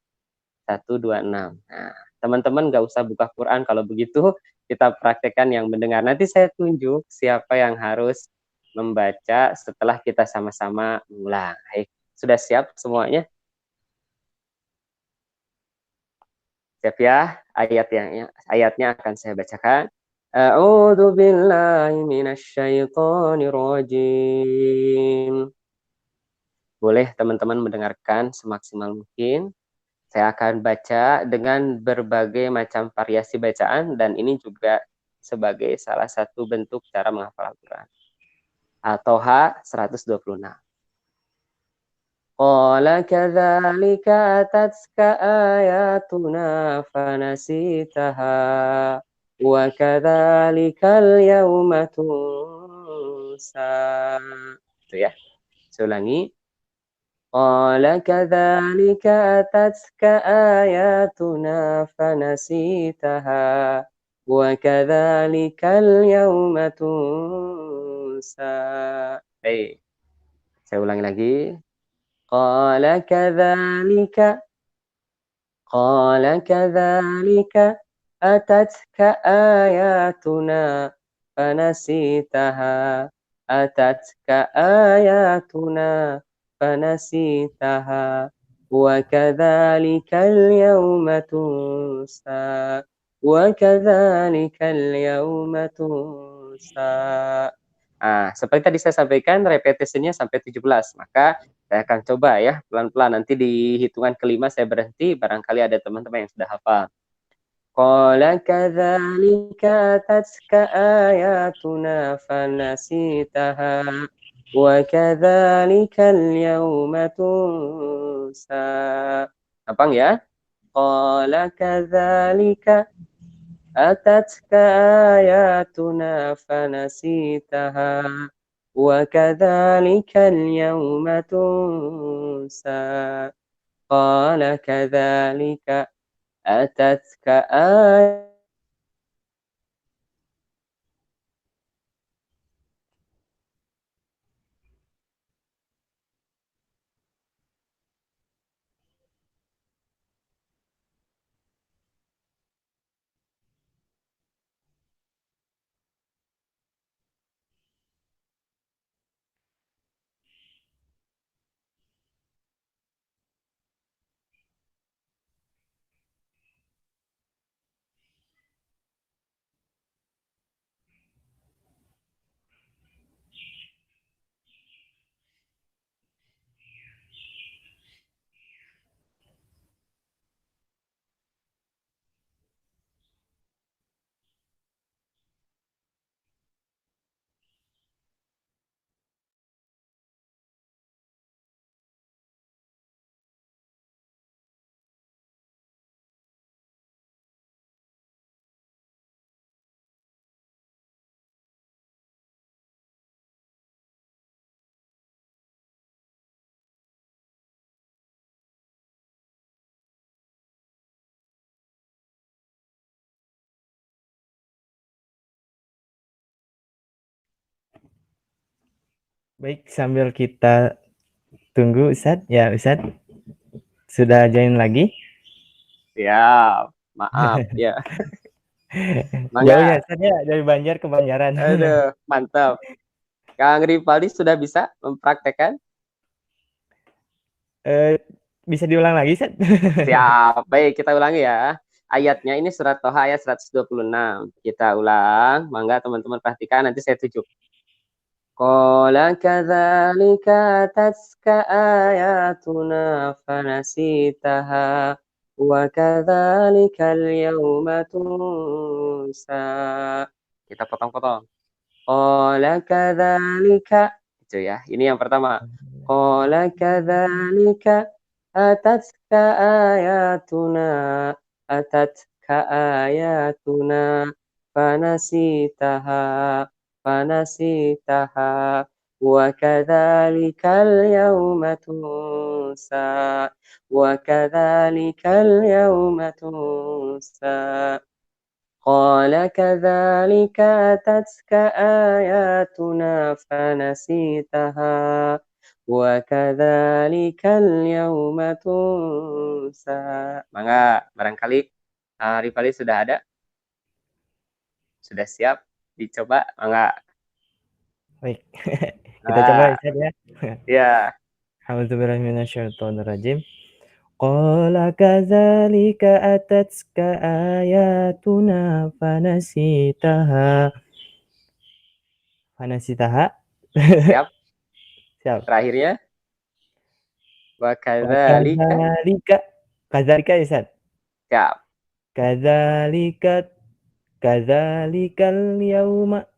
126. Nah, teman-teman nggak usah buka Quran kalau begitu, kita praktekkan yang mendengar. Nanti saya tunjuk siapa yang harus membaca setelah kita sama-sama mengulang. Baik, sudah siap semuanya? Siap ya, ayatnya akan saya bacakan. A'udzu billahi minasyaitonir rajim. Boleh teman-teman mendengarkan semaksimal mungkin. Saya akan baca dengan berbagai macam variasi bacaan dan ini juga sebagai salah satu bentuk cara menghafal Al-Quran. Al-Toha 126. Qala kadzalika atatka ayatuna fanasitaha wa kadzalikal yawma tunsa. Itu ya. Saya ulangi. Qala kadzalika atatka ayatuna fanasitaha wa kadzalikal yawma tunsa. Baik. Saya ulangi lagi. Qala kadzalika atatka ayatuna fanasitaha wa kadzalikal yawma tunsa seperti tadi saya sampaikan repetisinya sampai 17. Maka saya akan coba ya pelan-pelan, nanti di hitungan kelima saya berhenti, barangkali ada teman-teman yang sudah hafal. Qala kadzalika atatka ayatuna fanasitaha wa kadzalikal yawma tunsa. Gampang ya? Qala kadzalika atatka ayatuna fanasitaha wa kadzalikal yawma tunsa. Qala kadzalika atatka ayatuna. Baik, sambil kita tunggu Ustadz. Ya, Ustadz sudah join lagi? Siap. Maaf ya. Jauh ya Mangga. Ustadz ya, dari Banjar ke Banjaran. Aduh, mantap. Kang Ripaldi sudah bisa mempraktekkan? Bisa diulang lagi Ustadz? Siap. Baik, kita ulangi ya. Ayatnya ini surat Toha ayat 126. Kita ulang. Mangga teman-teman perhatikan, nanti saya tunjuk. Qala kadzalika atatka ayatuna fanasitaha wa kadzalikal yawma tunsa. Kita potong-potong. Qala kadzalika. Itu ya. Ini yang pertama. Qala kadzalika atatka ayatuna fanasitaha wa kadzalikal yawma tunsa. Qala kadzalika atatka ayatuna fanasitaha wa kadzalikal yawma tunsa. Mangga, barangkali Rifali sudah ada? Sudah siap dicoba? Mangga. Baik. Kita coba Ustadz ya. Ya. A'udzubillahi minasyaitonirrajim. Qala kadzalika atatska ayatuna fanasitaha. Fanasitaha. Siap. Siap. Terakhirnya. Wa Wa kadzalika. kadzalika. Kadzalika ya, Ustaz? Siap. Kadzalika. Kadzalikal yauma.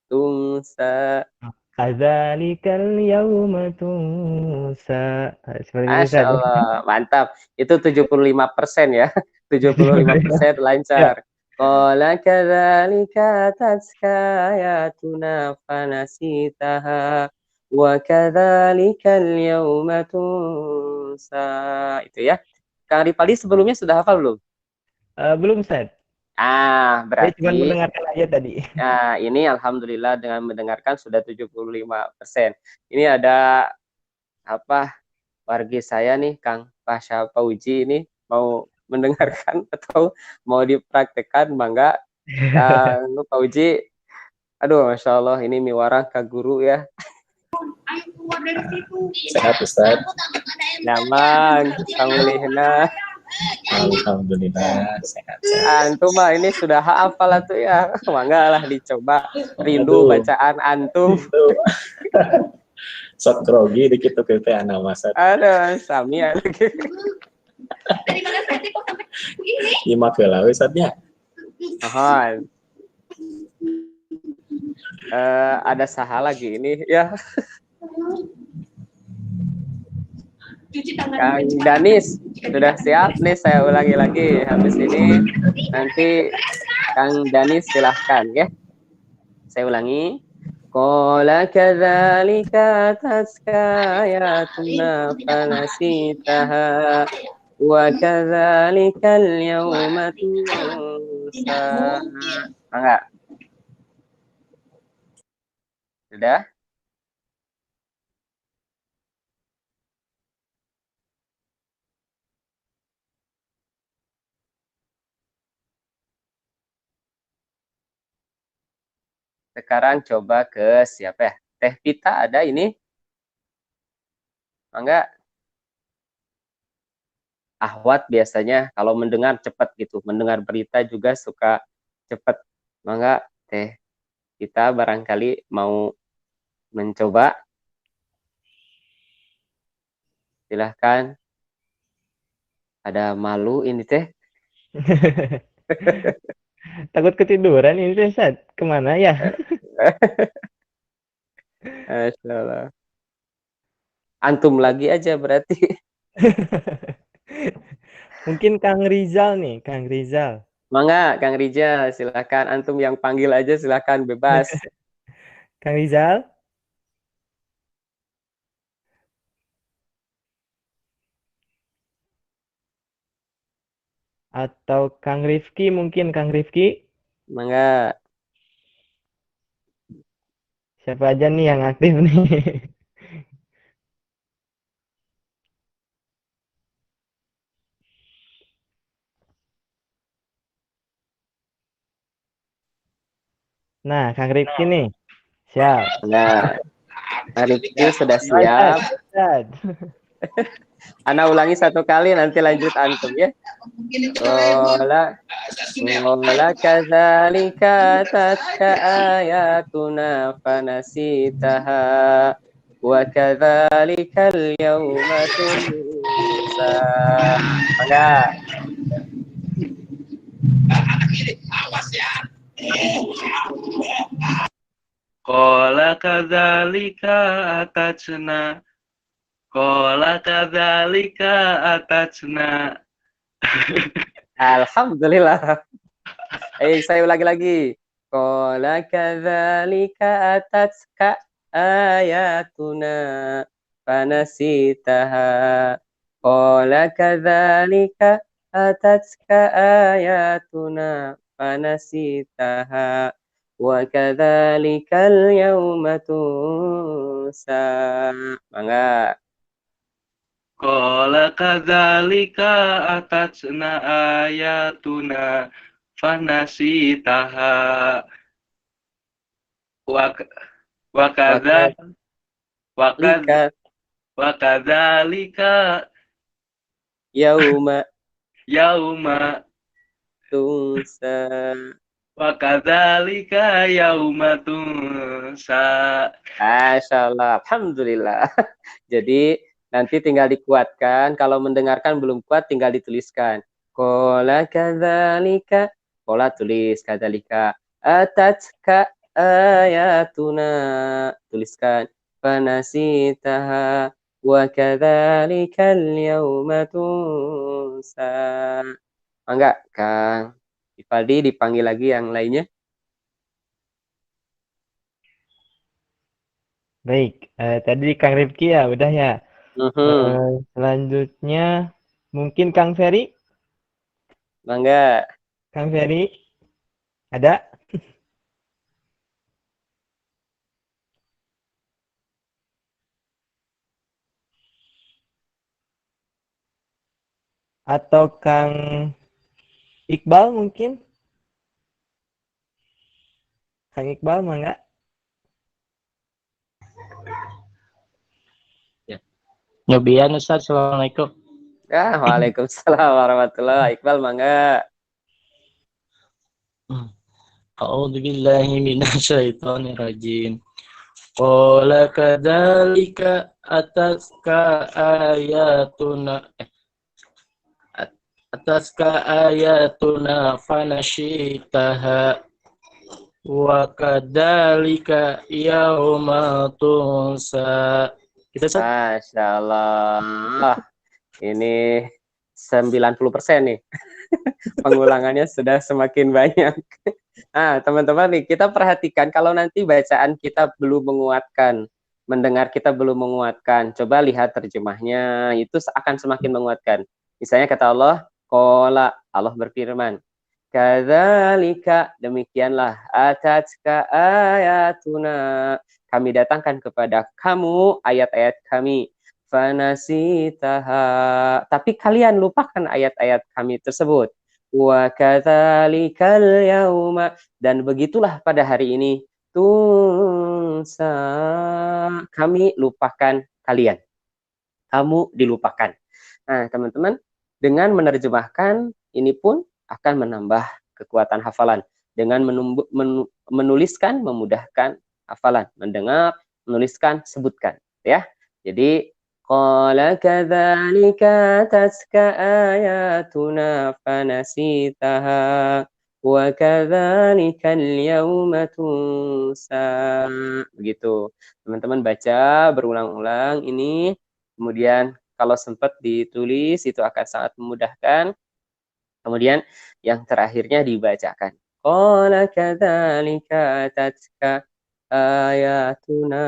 Tungsa. Kadzalikal yauma tunsa. Seperti itu, Masya Ustaz. Allah, mantap. Itu 75% ya. 75% Ya. lancar. Qala kadzalika tatska ayatuna fanasitaha wa kadzalikal yauma tunsa. Itu ya. Kang Ripaldi sebelumnya sudah hafal belum? Belum, Ustaz. Saya cuma Berarti mendengarkan aja tadi. ini alhamdulillah dengan mendengarkan sudah 75%. Ini ada apa? Wargi saya nih, Kang Pasha Pauji ini mau mendengarkan atau mau dipraktekkan, mangga Kang Pauji. Aduh, Masya Allah, ini miwarang ke guru ya. Sehat, Ustaz. Nyaman, Kang Mulihna. Alhamdulillah, sehat. Antum mah ini sudah hafal tuh ya. Mangga lah dicoba. Rindu bacaan antum. Sok grogi dikit tuh kita anak masa. Aduh, sami ya. Lima kelau Ustaznya. Mohon. Ada saha lagi ini ya. Kang Danis sudah siap nih, saya ulangi lagi habis ini nanti Kang Danis silahkan ya. Saya ulangi. Qala kadzalika taska ayatuna fanasitaha wa kadzalikal yauma tunsa. Enggak? Sudah? Sekarang coba ke siapa ya? Teh Pita ada ini? Enggak? Ahwat biasanya kalau mendengar cepat gitu. Mendengar berita juga suka cepat. Enggak? Teh Pita barangkali mau mencoba. Silahkan. Ada malu ini teh. Takut ketiduran ini, Ustaz. Kemana ya? Masya Allah. Antum lagi aja berarti. Mungkin Kang Rizal nih, Kang Rizal. Mangga, Kang Rijal, silakan. Antum yang panggil aja, silakan bebas. Kang Rizal atau Kang Rifki, mungkin Kang Rifki. Mangga. Siapa aja nih yang aktif nih? Nah, Kang Rifki nih. Siap. Nah, Rifki sudah Ustaz, siap. Ustaz. Ana ulangi satu kali, nanti lanjut antum ya. Qala kadzalika tatka ayatuna fanasitaha wa kadzalikal yauma tunsa. Mangga. Qala kadzalika atatna. Qala kadzalika atatna. Alhamdulillah. Saya ulangi lagi. Qala kadzalika atatka ayatuna fanasitaha. Qala kadzalika atatka ayatuna fanasitaha wa kadzalikal yauma tunsa. Mangga. Qala kadzalika atatna ayatuna fanasitaha wa kadzalika yauma yauma tunsa. wa kadzalika yauma tunsa. Masya Allah, alhamdulillah. Jadi nanti tinggal dikuatkan. Kalau mendengarkan belum kuat, tinggal dituliskan. Kola kadzalika, kola tulis kadzalika. Atatka ayatuna, tuliskan. Fanasitaha wa kadzalika al-yawma tunsa. Enggak, Kang Ipaldi dipanggil lagi yang lainnya. Baik, tadi Kang Rifki ya, udah ya. Mhm. Selanjutnya mungkin Kang Ferry. Mangga. Kang Ferry, ada? Atau Kang Iqbal mungkin? Kang Iqbal, mangga? Nyobian Ustaz, Assalamualaikum. Waalaikumsalam warahmatullahi. Iqbal mangga. A'udzu billahi minasyaitonir rajim. Qala kadzalika ataska ayatuna fanashitaha wa kadzalika yauma tunsa. Kita Ustaz. Masya Allah. Ini 90% nih. Pengulangannya sudah semakin banyak. Nah, teman-teman nih, kita perhatikan kalau nanti bacaan kita belum menguatkan, mendengar kita belum menguatkan, coba lihat terjemahnya, itu akan semakin menguatkan. Misalnya kata Allah, qala, Allah berfirman, kadzalika, demikianlah, atatka ayatuna, kami datangkan kepada kamu ayat-ayat kami, fanasitaha, tapi kalian lupakan ayat-ayat kami tersebut. Wa kadzalikal yauma, dan begitulah pada hari ini tunsa, kami lupakan kalian. Kamu dilupakan. Nah, teman-teman, dengan menerjemahkan ini pun akan menambah kekuatan hafalan. Dengan menuliskan memudahkan hafalan, mendengar, menuliskan, sebutkan, ya. Jadi qala kadzalika tatka ayatuna fanasitaha wa kadzalikal yauma tunsa. Begitu. Teman-teman baca berulang-ulang ini, kemudian kalau sempat ditulis itu akan sangat memudahkan. Kemudian yang terakhirnya dibacakan. Qala kadzalika tatka ayatuna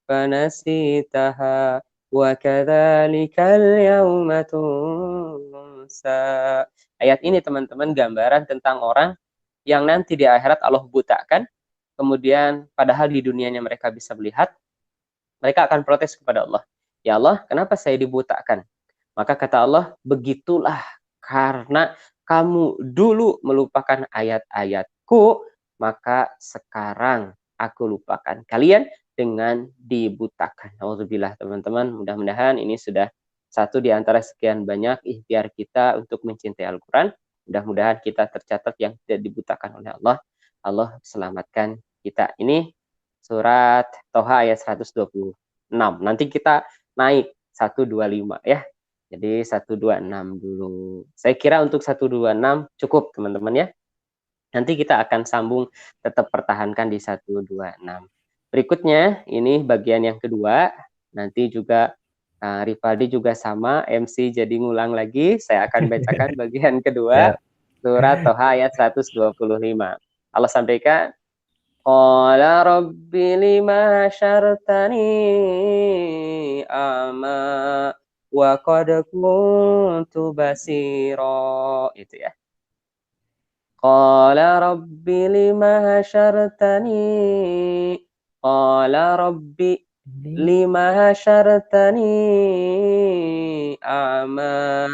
fanasitaha wa kadzalikal yauma tunsa. Ayat ini teman-teman gambaran tentang orang yang nanti di akhirat Allah butakan, kemudian padahal di dunianya mereka bisa melihat, mereka akan protes kepada Allah. Ya Allah, kenapa saya dibutakan? Maka kata Allah, begitulah karena kamu dulu melupakan ayat-ayatku, maka sekarang aku lupakan kalian dengan dibutakan. Alhamdulillah teman-teman, mudah-mudahan ini sudah satu di antara sekian banyak ikhtiar kita untuk mencintai Al-Quran. Mudah-mudahan kita tercatat yang tidak dibutakan oleh Allah. Allah selamatkan kita. Ini surat Toha ayat 126. Nanti kita naik 125 ya. Jadi 126 dulu. Saya kira untuk 126 cukup teman-teman ya. Nanti kita akan sambung, tetap pertahankan di 126. Berikutnya, ini bagian yang kedua. Nanti juga Rifaldi juga sama, MC jadi ngulang lagi. Saya akan bacakan bagian kedua, surat Toha ayat 125. Allah sampaikan, qala rabbi lima syartani ama wa qad kuntu basira. Itu ya. Qala rabbi lima hasyartani, qala rabbi lima hasyartani a'ma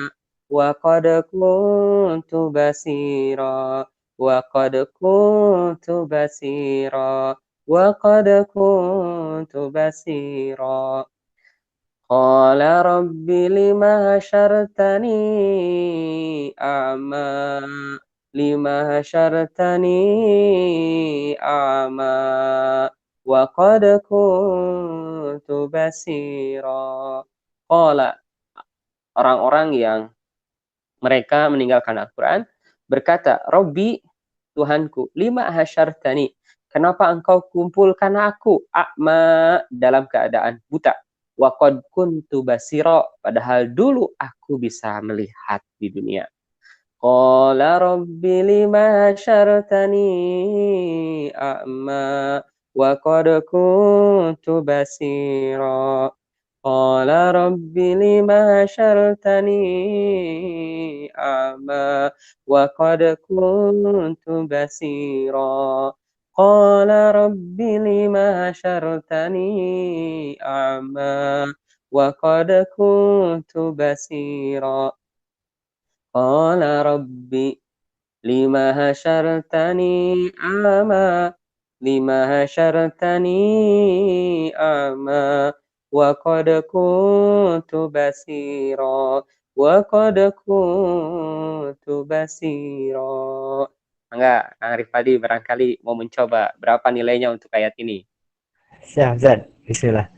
wa qad kuntu basira wa qad kuntu basira wa qad kuntu basira. Qala rabbi lima hasyartani a'ma lima hasyartani a'ma wa qad kuntu basira. Qala, orang-orang yang mereka meninggalkan Al-Quran berkata, Robbi, Tuhanku, lima hasyartani, kenapa engkau kumpulkan aku a'ma dalam keadaan buta? Wa qad kuntu basira, padahal dulu aku bisa melihat di dunia. Qala rabbi lima hasyartani a'ma wa qad kuntu basira. Qala rabbi lima hasyartani a'ma wa qad kuntu basira. Qala rabbi lima hasyartani a'ma wa qad kuntu basira. Qala rabbi lima hasyartani a'ma lima hasyartani a'ma wa qad kuntu basira wa qad kuntu basira. Enggak, Kang Rifadi barangkali mau mencoba berapa nilainya untuk ayat ini? Siap, Ustaz. Bismillah.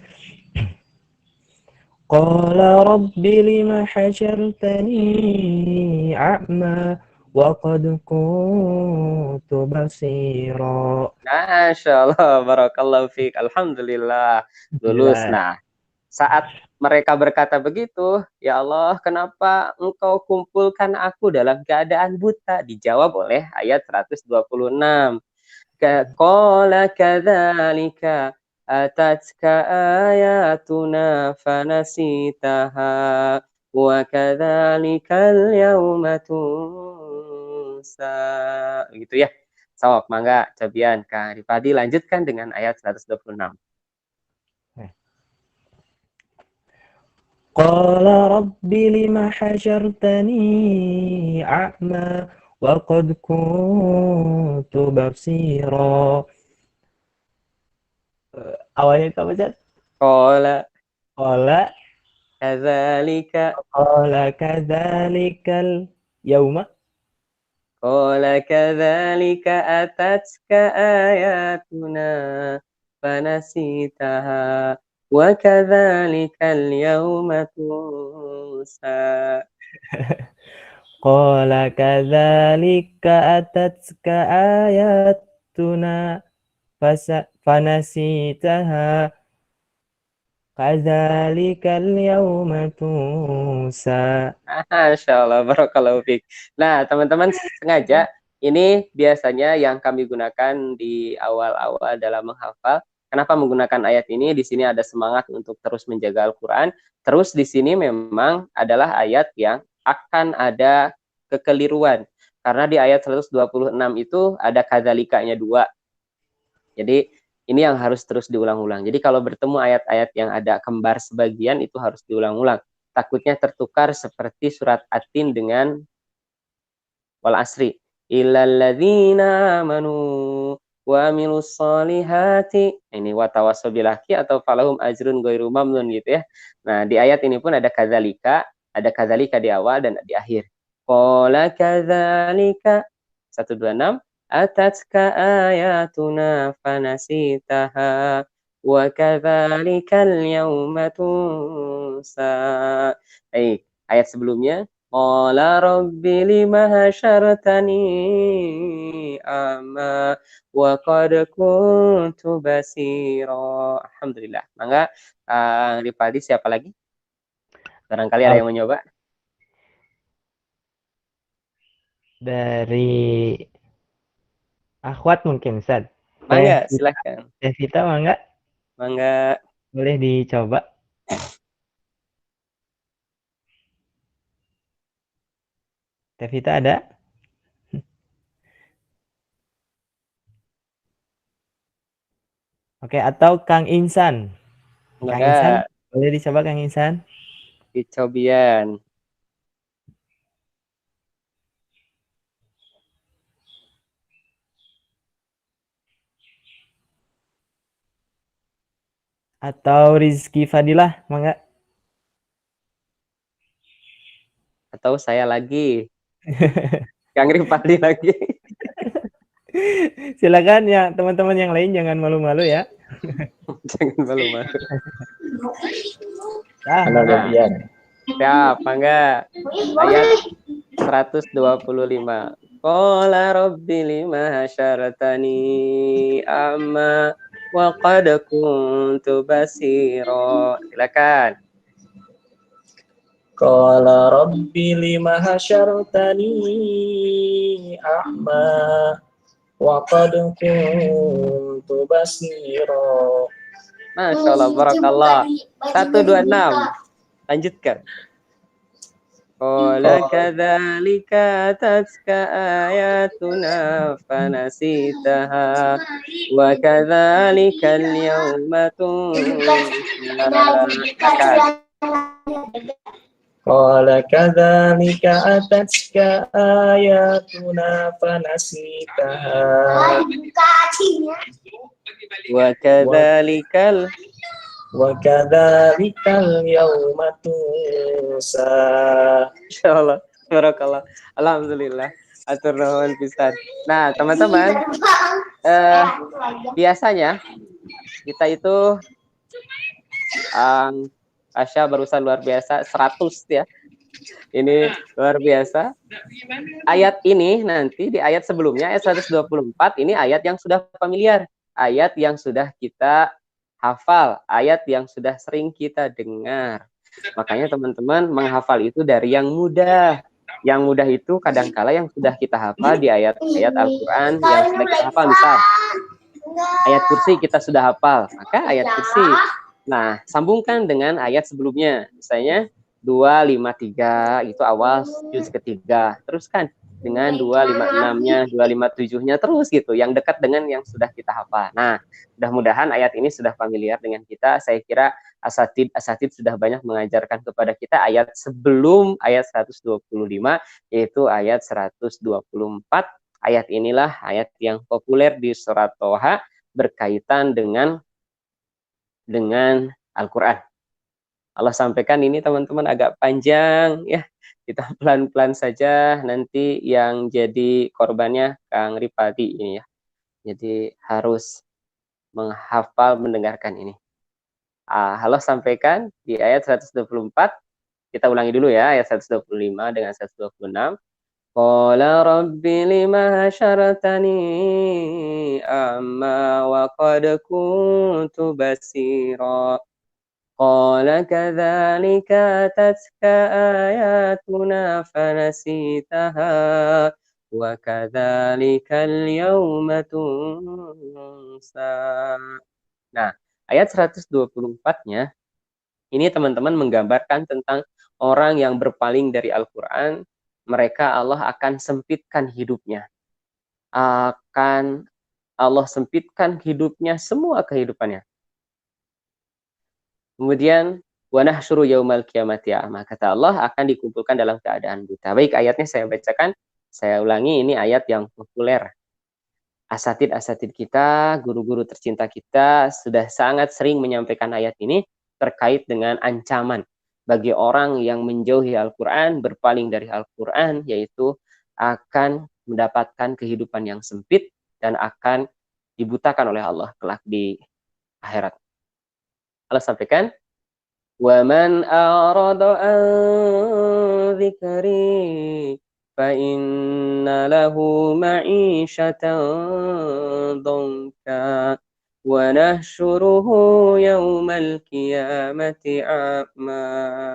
Qala rabbi lima hasyartani a'ma wa qad kuntu basira. Masya Allah, barakallahu fiik. Alhamdulillah, lulus. Alhamdulillah. Nah, saat mereka berkata begitu, ya Allah, kenapa engkau kumpulkan aku dalam keadaan buta? Dijawab oleh ayat 126. Qala kadzalika atatka ayatuna fanasitaha wa kadzalikal yauma tunsa. Gitu ya. Sok, mangga cobian Kang Rifadi lanjutkan dengan ayat 126. Qala rabbi lima hasyartani a'ma wa qad kuntu basira. Awalnya itu apa, Ustaz? Qala Qala kadzalika kadzalikal yauma. Qala kadzalika atatka ayatuna fanasitaha wa kadzalikal yauma tunsa. Qala kadzalika atatka ayatuna fanasitaha kadzalikal yauma tunsa. Masya Allah, barakallahu fiik. Nah, teman-teman sengaja ini biasanya yang kami gunakan di awal-awal dalam menghafal. Kenapa menggunakan ayat ini? Di sini ada semangat untuk terus menjaga Al-Quran. Terus di sini memang adalah ayat yang akan ada kekeliruan. Karena di ayat 126 itu ada kadzalikanya 2. Jadi ini yang harus terus diulang-ulang. Jadi kalau bertemu ayat-ayat yang ada kembar sebagian itu harus diulang-ulang. Takutnya tertukar seperti surat At-Tin dengan wal asri. Illal ladzina amanu wa amilus solihati. Ini watawassaw bil haqqi atau falahum ajrun ghairu mamnun gitu ya. Nah, di ayat ini pun ada kadzalika di awal dan di akhir. Qala kadzalika 126 atatka ayatuna fanasitaha wa kadzalikal yauma tunsa. Baik, ayat sebelumnya qala rabbi lima hasyartani a'ma wa qad kuntu basira. Alhamdulillah. Mangga Rifadi siapa lagi? Barangkali ada yang mau nyoba. Dari akhwat mungkin, Ustaz. Mangga, silakan. Tevita, mangga. Mangga. Boleh dicoba. Tevita ada? Oke, atau Kang Insan. Kang Insan, boleh dicoba Kang Insan? Dicobian. Atau Rizky Fadilah, mangga. atau saya lagi? Kang Rifaldi lagi. Silakan ya teman-teman yang lain, jangan malu-malu ya. Jangan malu-malu. Anak bagian. Siapa enggak? Ayat 125. Qala rabbi lima hasyartani amma wa qad kuntu basira. Silakan. Qala rabbi lima hasyartani a'ma wa qad kuntu basira. Masya Allah, barakallah. 126. Lanjutkan. Qala kadzalika atatka ayatuna fanasitaha wa kadzalika al-yawma tunsa. Qala kadzalika atatka ayatuna fanasitaha Wa kadzalikal wa kadzalikal yawma tunsa. insyaallah. Barakallah. Alhamdulillah. Atur nuhun pisan. Nah, teman-teman, biasanya kita itu Asya barusan luar biasa 100 ya. Ini luar biasa. Ayat ini nanti di ayat sebelumnya ayat 124 ini ayat yang sudah familiar, ayat yang sudah kita hafal, ayat yang sudah sering kita dengar. Makanya teman-teman menghafal itu dari yang mudah. Yang mudah itu kadangkala yang sudah kita hafal di ayat-ayat Al-Qur'an yang sudah kita hafal, misal ayat kursi kita sudah hafal, maka ayat kursi. Nah, sambungkan dengan ayat sebelumnya. Misalnya 253 itu awal juz ketiga. Teruskan dengan 256-nya, 257-nya terus gitu, yang dekat dengan yang sudah kita hafal. Nah, mudah-mudahan ayat ini sudah familiar dengan kita. Saya kira asatid sudah banyak mengajarkan kepada kita ayat sebelum ayat 125, yaitu ayat 124. Ayat inilah ayat yang populer di surat Toha berkaitan dengan Al-Quran. Allah sampaikan ini teman-teman agak panjang ya. Kita pelan-pelan saja, nanti yang jadi korbannya Kang Rifaldi ini ya. Jadi harus menghafal mendengarkan ini. Allah sampaikan di ayat 124. Kita ulangi dulu ya ayat 125 dengan 126. Qala rabbi lima hasyartani amma wa qad kuntu basira. Qala kadzalika atatka ayatuna fanasitaha wa kadzalika al-yawma tunsa. Nah, ayat 124-nya ini teman-teman menggambarkan tentang orang yang berpaling dari Al-Qur'an, mereka Allah akan sempitkan hidupnya. Akan Allah sempitkan hidupnya, semua kehidupannya. Kemudian wa nahsyuru yaumal qiyamati a'ma, kata Allah akan dikumpulkan dalam keadaan buta. Baik, ayatnya saya bacakan, saya ulangi, ini ayat yang populer. Asatid kita, guru-guru tercinta kita sudah sangat sering menyampaikan ayat ini terkait dengan ancaman bagi orang yang menjauhi Al-Qur'an, berpaling dari Al-Qur'an, yaitu akan mendapatkan kehidupan yang sempit dan akan dibutakan oleh Allah kelak di akhirat. Allah sampaikan, wa man a'rada an dzikri fa inna lahu ma'isyatan dhanka wa nahsyuruhu yaumal qiyamati a'ma.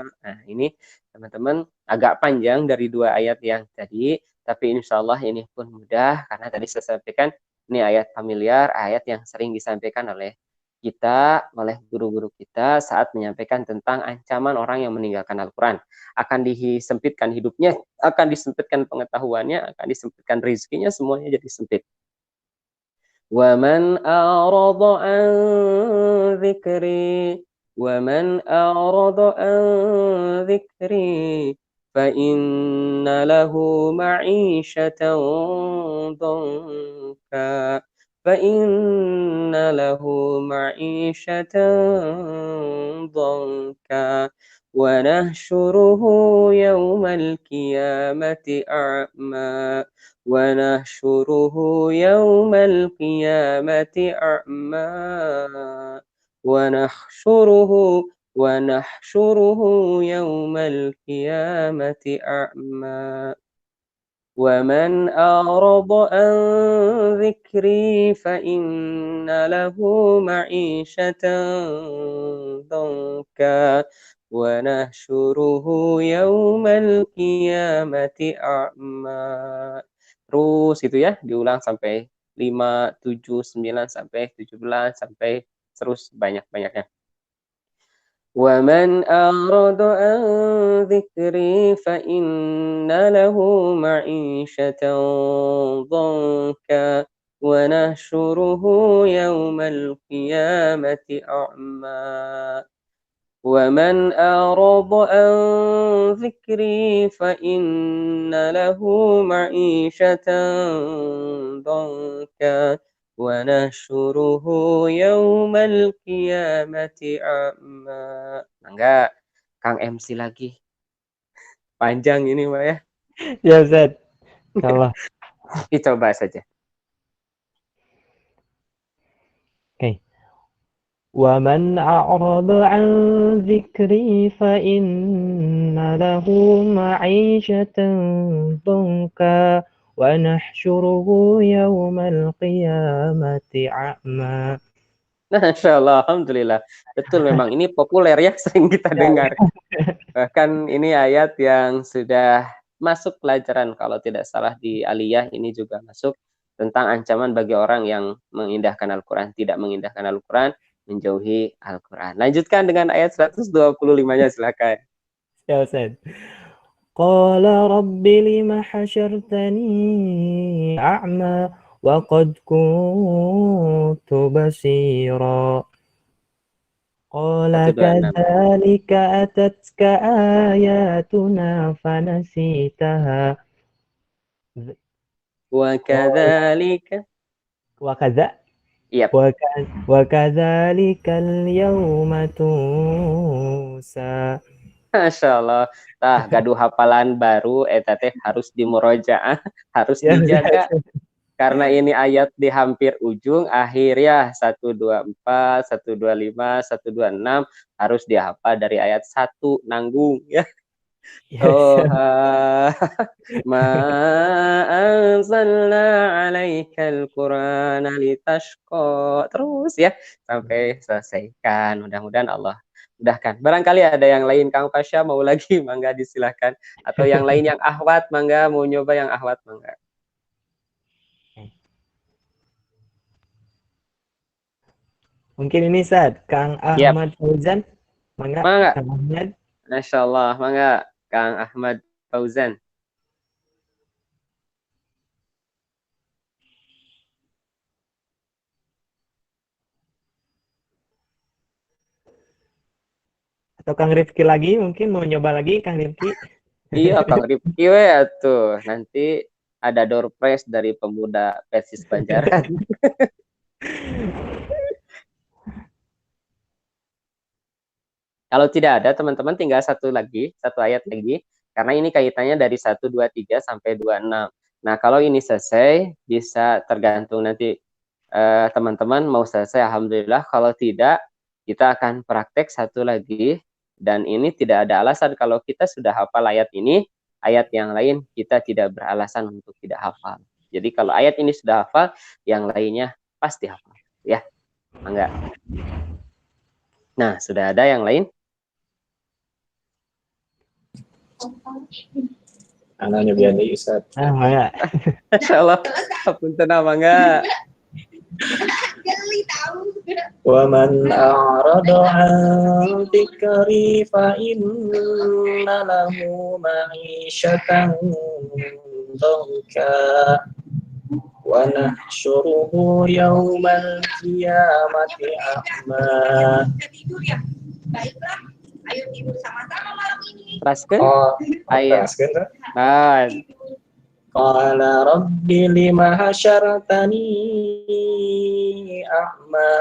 Nah, ini teman-teman agak panjang dari dua ayat yang tadi, tapi insya Allah ini pun mudah karena tadi saya sampaikan ini ayat familiar, ayat yang sering disampaikan oleh kita, oleh guru-guru kita saat menyampaikan tentang ancaman orang yang meninggalkan Al-Quran. Akan disempitkan hidupnya, akan disempitkan pengetahuannya, akan disempitkan rezekinya, semuanya jadi sempit. وَمَنْ أَعْرَضَ عَنْ ذِكْرِي وَمَنْ أَعْرَضَ عَنْ ذِكْرِي فَإِنَّ لَهُ مَعِيشَةً ضَنكًا فَإِنَّ لَهُ مَعِيشَةً ضَنكًا ونحشره يوم القيامة أعمى ونحشره يوم القيامة أعمى ونحشره يوم القيامة أعمى ومن أعرض عن ذكري فإن له معيشة ضنكا ونحشره يوم القيامة أعمى. Terus itu ya, diulang sampai 5, 7, 9, sampai 17, sampai terus banyak-banyaknya. ومن أعرض عن ذكري فإن له معيشة ضنكا ونحشره يوم القيامة أعمى ومن أعرض عن ذكري فإن له معيشة ضنكا ونحشره يوم القيامة أعمى. Enggak, Kang MC lagi. Panjang ini, Mbak ya. Ya Ustaz. Insyaallah. Dicoba saja. Oke. ومن أعرض عن ذكري فإن له معيشة ضنكا ونحشره يوم القيامة أعمى. Nah, Insya Allah, Alhamdulillah. Betul, memang ini populer ya, sering kita dengar. Bahkan ini ayat yang sudah masuk pelajaran, kalau tidak salah di Aliyah ini juga masuk, tentang ancaman bagi orang yang mengindahkan Al-Quran, tidak mengindahkan Al-Quran, menjauhi Al-Quran. Lanjutkan dengan ayat 125-nya, silakan. Ya Ustaz. Qala rabbi lima hasyartani a'ma wa qad kuntu basira. Qala 126. kadzalika atatka ayatuna fanasitaha. Wa kadzalika. Wa kadza. Iya. Wa kadzalikal yawma tunsa. Masya Allah. Tah, gaduh hafalan baru, teh harus dimurojaah, harus Ya, dijaga. Karena ini ayat di hampir ujung, akhir ya, 124, 125, 126, harus dihafal dari ayat 1, nanggung ya. Toha ma anzalna alaikal qur'ana litashqa. Terus ya sampai selesaikan. Mudah-mudahan Allah mudahkan. Barangkali ada yang lain, Kang Pasha mau lagi, mangga disilahkan. Atau yang lain yang ahwat, mangga mau nyoba yang ahwat, mangga. Mungkin ini Ustaz, Kang Ahmad Fauzan. Mangga. Kang Ahmad. Masya Allah, mangga Kang Ahmad Fauzan. Atau Kang Rifki lagi, mungkin mau nyoba lagi Kang Rifki. Iya, Kang Rifki tuh. Nanti ada door prize dari pemuda Persis Banjaran. Kalau tidak ada, teman-teman tinggal satu ayat lagi. Karena ini kaitannya dari 123 sampai 26. Nah, kalau ini selesai, bisa tergantung nanti teman-teman mau selesai, alhamdulillah. Kalau tidak, kita akan praktek satu lagi. Dan ini tidak ada alasan kalau kita sudah hafal ayat ini, ayat yang lain kita tidak beralasan untuk tidak hafal. Jadi kalau ayat ini sudah hafal, yang lainnya pasti hafal. Ya, enggak. Nah, sudah ada yang lain? Anaknya biar Ustaz. Mangga. Masya Allah, punten mangga. Wa man a'rada 'an dzikri fa inna lahu ma'isyatan dhanka wa nahsyuruhu yaumal qiyamati a'ma. Baiklah, ayo tidur sama-sama malam ini. Teraskan? Ayat. Nah, Qala rabbi lima hasyartani a'ma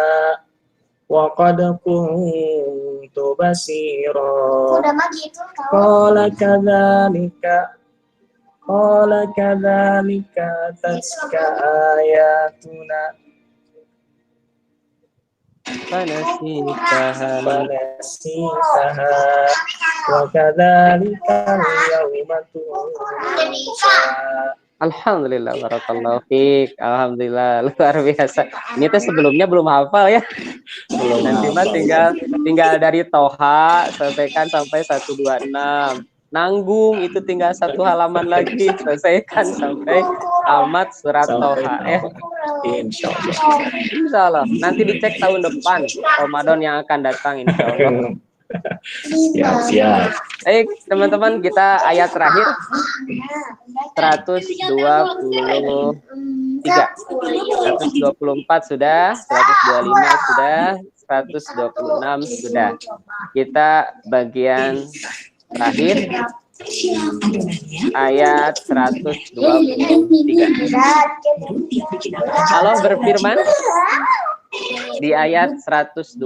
وقد كنت بصيرا Udah mah gitu tahu. قال كذلك أتتك آياتنا fanasitaha. فنسيتها وكذلك اليوم تنسى. Alhamdulillah, barakallahu fiik. Alhamdulillah, luar biasa. Ini tuh sebelumnya belum hafal ya. Belum Nanti mah hafal. tinggal dari Toha selesaikan sampai 126. Nanggung itu tinggal 1 halaman lagi, selesaikan sampai tamat surat Sampai Toha ya. Insya Allah. Insya Allah. Nanti dicek tahun depan Ramadan yang akan datang insya Allah. Siap. Baik teman-teman, kita ayat terakhir 123, 124 sudah, 125 sudah, 126 sudah. Kita bagian terakhir ayat 123. Allah berfirman di ayat 123,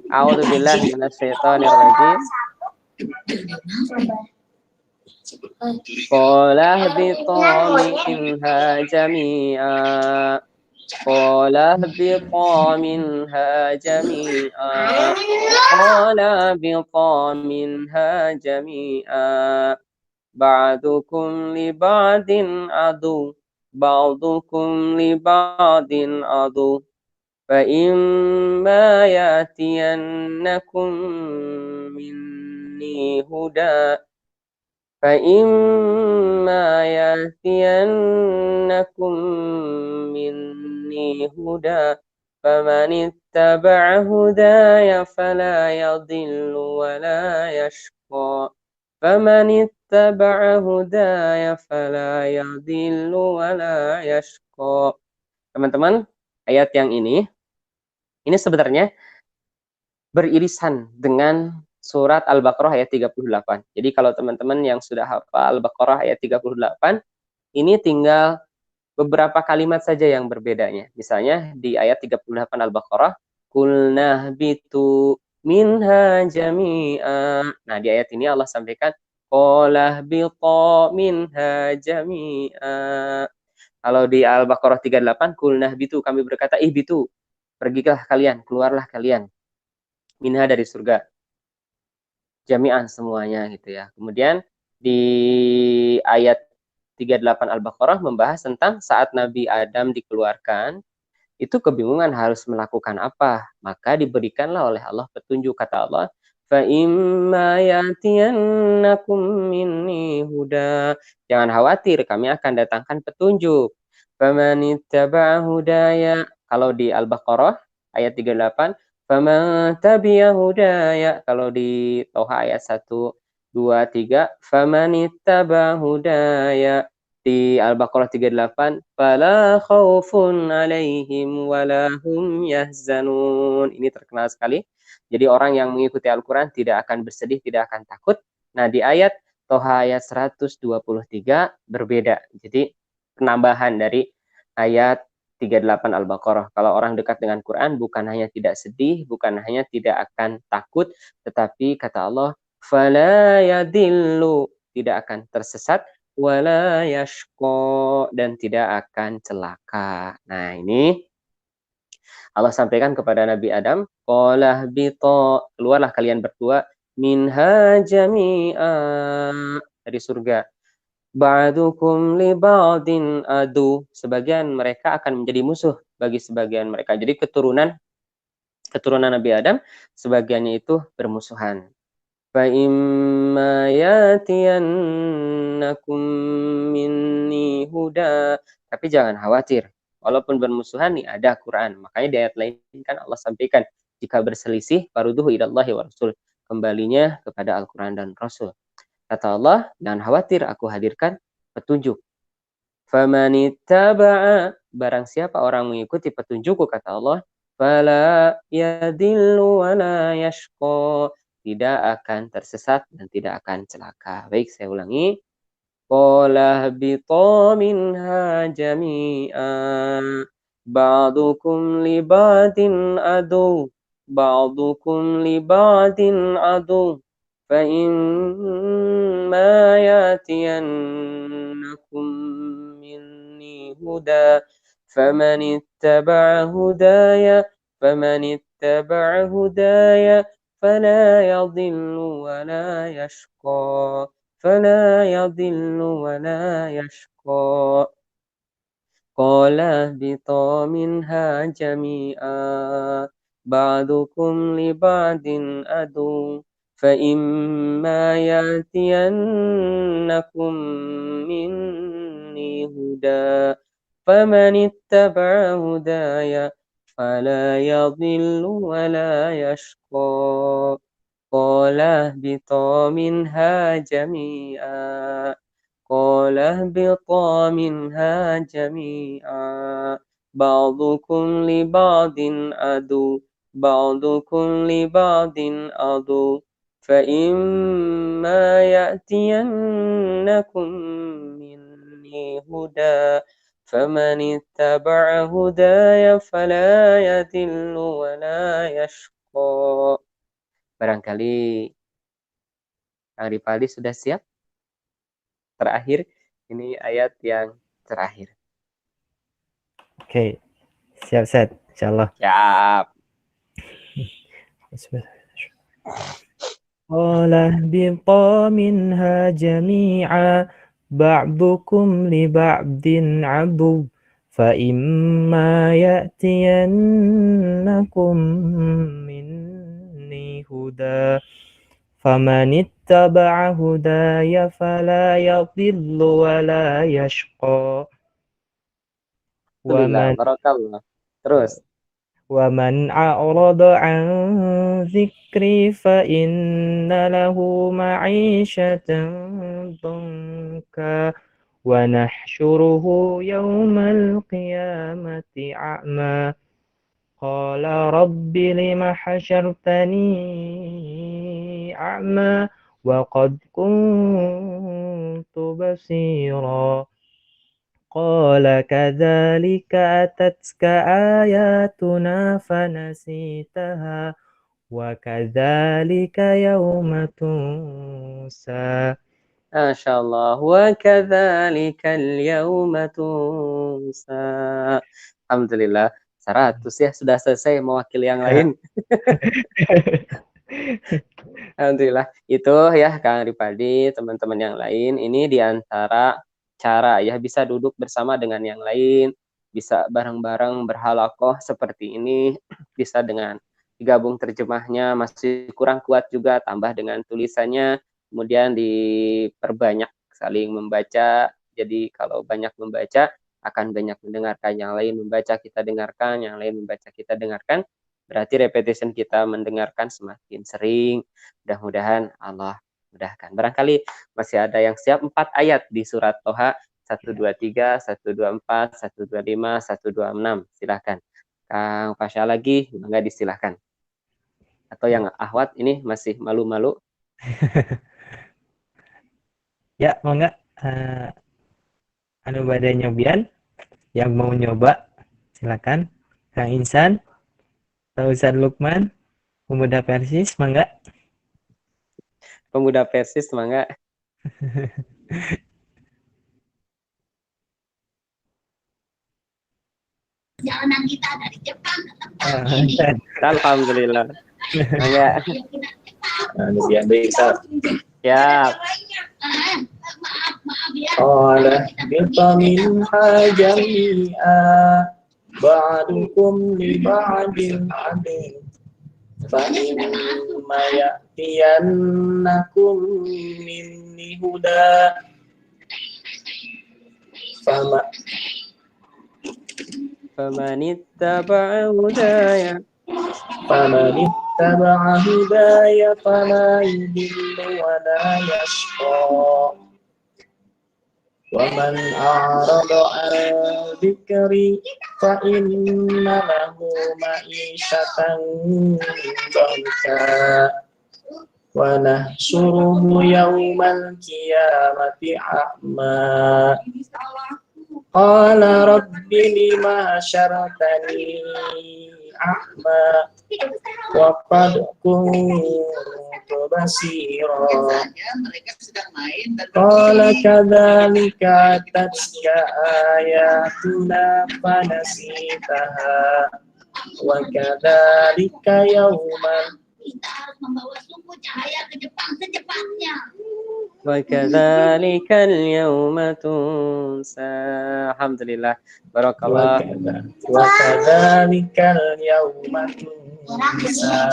A'udzubillahi minasyaitonirrajim. Qala ihbitu minha jami'a. Qala ihbitu minha jami'a. Qala ihbitu minha jami'a. Ba'dukum li ba'din adu. Ba'dukum li ba'din adu. فإما يأتينكم مني هدى فإما يأتينكم مني هدى فمن اتبع هداي فلا يضل ولا يشقى فمن اتبع هداي فلا يضل ولا يشقى. Teman-teman, ayat yang ini sebenarnya beririsan dengan surat Al-Baqarah ayat 38. Jadi kalau teman-teman yang sudah hafal Al-Baqarah ayat 38, ini tinggal beberapa kalimat saja yang berbedanya. Misalnya di ayat 38 Al-Baqarah, Qulna bitu minha jami'a. Nah, di ayat ini Allah sampaikan, Qala bitu minha jami'a. Kalau di Al-Baqarah 38, Qulna bitu, kami berkata, ihbitu, pergilah kalian, keluarlah kalian. Minha dari surga. Jami'an semuanya gitu ya. Kemudian di ayat 38 Al-Baqarah membahas tentang saat Nabi Adam dikeluarkan, itu kebingungan harus melakukan apa. Maka diberikanlah oleh Allah petunjuk, kata Allah, فَإِمَّا يَأْتِيَنَّكُمْ مِنِّي هُدًى. Jangan khawatir, kami akan datangkan petunjuk. فَمَنِ اتَّبَعَ هُدَايَ. Kalau di Al-Baqarah ayat 38, فَمَنْ تَبِعَ هُدَايَ. Kalau di Toha ayat 1, 2, 3, فَمَنِ اتَّبَعَ هُدَايَ. Di Al-Baqarah 38, fala khaufun 'alaihim wala hum yahzanun. Ini terkenal sekali. Jadi orang yang mengikuti Al-Qur'an tidak akan bersedih, tidak akan takut. Nah, di ayat Toha ayat 123 berbeda. Jadi penambahan dari ayat 38 Al-Baqarah. Kalau orang dekat dengan Quran bukan hanya tidak sedih, bukan hanya tidak akan takut, tetapi kata Allah, fala yadillu, tidak akan tersesat, wala yashqa, dan tidak akan celaka. Nah, ini Allah sampaikan kepada Nabi Adam, qala bito, keluarlah kalian berdua, minha jami'a, dari surga. Ba'dukum li ba'din adu, sebagian mereka akan menjadi musuh bagi sebagian mereka. Jadi keturunan Nabi Adam sebagiannya itu bermusuhan. فَإِمَّا يَأْتِيَنَّكُم مِّنِّي هُدًى. Tapi jangan khawatir, walaupun bermusuhan nih ada Quran. Makanya di ayat lain kan Allah sampaikan, jika berselisih farudhuhu ilallahi wa rasul, kembalinya kepada Al-Quran dan Rasul. Kata Allah, jangan khawatir, aku hadirkan petunjuk. فَمَنِ اتَّبَعَ, barang siapa orang mengikuti petunjukku, kata Allah, فَلَا يَضِلُّ وَلَا يَشْقَى, tidak akan tersesat dan tidak akan celaka. Baik, saya ulangi. Qala bitu minha jami'an. بعضكم لبعض عدو بعضكم لبعض عدو فإما يأتينكم مني هدى فمن اتبع هداي فلا يضل ولا يشقى قال اهبطا منها جميعا بعضكم لبعض عدو فإما يأتينكم مني هدى فمن اتبع هداي فلا يضل ولا يشقى قال اهبطا منها جميعا بعضكم لبعض عدو فإما يأتينكم مني هدى فمن اتبع هداي فلا يضل ولا يشقى. Barangkali Kang Ripaldi sudah siap? Terakhir, ini ayat yang terakhir. Oke, siap Ustaz, insyaallah. Siap. Qala ihbita minha jami'a ba'dukum li ba'din 'adu fa imma ya'tiyannakum minni huda faman ittaba'a hudaya fala yadhillu wa la yashqa. Alhamdulillah, barakallah. Terus. وَمَنْ أَعْرَضَ عَنْ ذِكْرِي فَإِنَّ لَهُ مَعِيشَةً ضَنكًا وَنَحْشُرُهُ يَوْمَ الْقِيَامَةِ أَعْمَى قَالَ رَبِّ لِمَ حَشَرْتَنِي أَعْمَى وَقَدْ كُنْتُ بَصِيرًا قال كذلك أتتك آياتنا فنسيتها وكذلك يوم تنسى. Masya Allah. Wa kadzalikal yauma tunsa. Alhamdulillah. 100 ya, sudah selesai mewakili yang lain. Alhamdulillah. Itu ya Kang Ripaldi, teman-teman yang lain. Ini diantara cara ya, bisa duduk bersama dengan yang lain, bisa bareng-bareng berhalakoh seperti ini, bisa dengan digabung terjemahnya, masih kurang kuat juga, tambah dengan tulisannya, kemudian diperbanyak saling membaca. Jadi kalau banyak membaca, akan banyak mendengarkan. Yang lain membaca, kita dengarkan. Yang lain membaca, kita dengarkan. Berarti repetition kita mendengarkan semakin sering. Mudah-mudahan Allah mudahkan. Barangkali masih ada yang siap 4 ayat di surat Toha 123, 124, 125, 126. Silahkan. Kang Pasha lagi, enggak disilahkan. Atau yang Ahwat ini masih malu-malu. Ya, mangga. Anu badai nyobian, yang mau nyoba silakan. Kang Insan, Ustaz Lukman, pemuda Persis, mangga. Pemuda Persis, mangga. Perjalanan kita dari Jepang ke tempat ini. Alhamdulillah. Mangga. Demikian bisa. Ya. Maaf ya. Qala ihbita minha jami'a ba'dukum li ba'din 'adu fa imma ya'tiyannakum minni huda Faman ittaba'a hudaya fala yudillu wa la yashqa wa man a'rada 'an dzikri fa inna lahu ma'isyatan dhanka wa nahsyuruhu yawmal qiyamati a'ma Qala rabbi lima hasyartani a'ma wa qad kuntu basira. Qala kadzalika atatka ayatuna fanasitaha wa kadzalika yauman. Kita harus membawa sumber cahaya ke Jepang secepatnya. Wa kadzalikal yauma tunsa. Alhamdulillah. Barakallah. Wa kadzalikal yauma tunsa.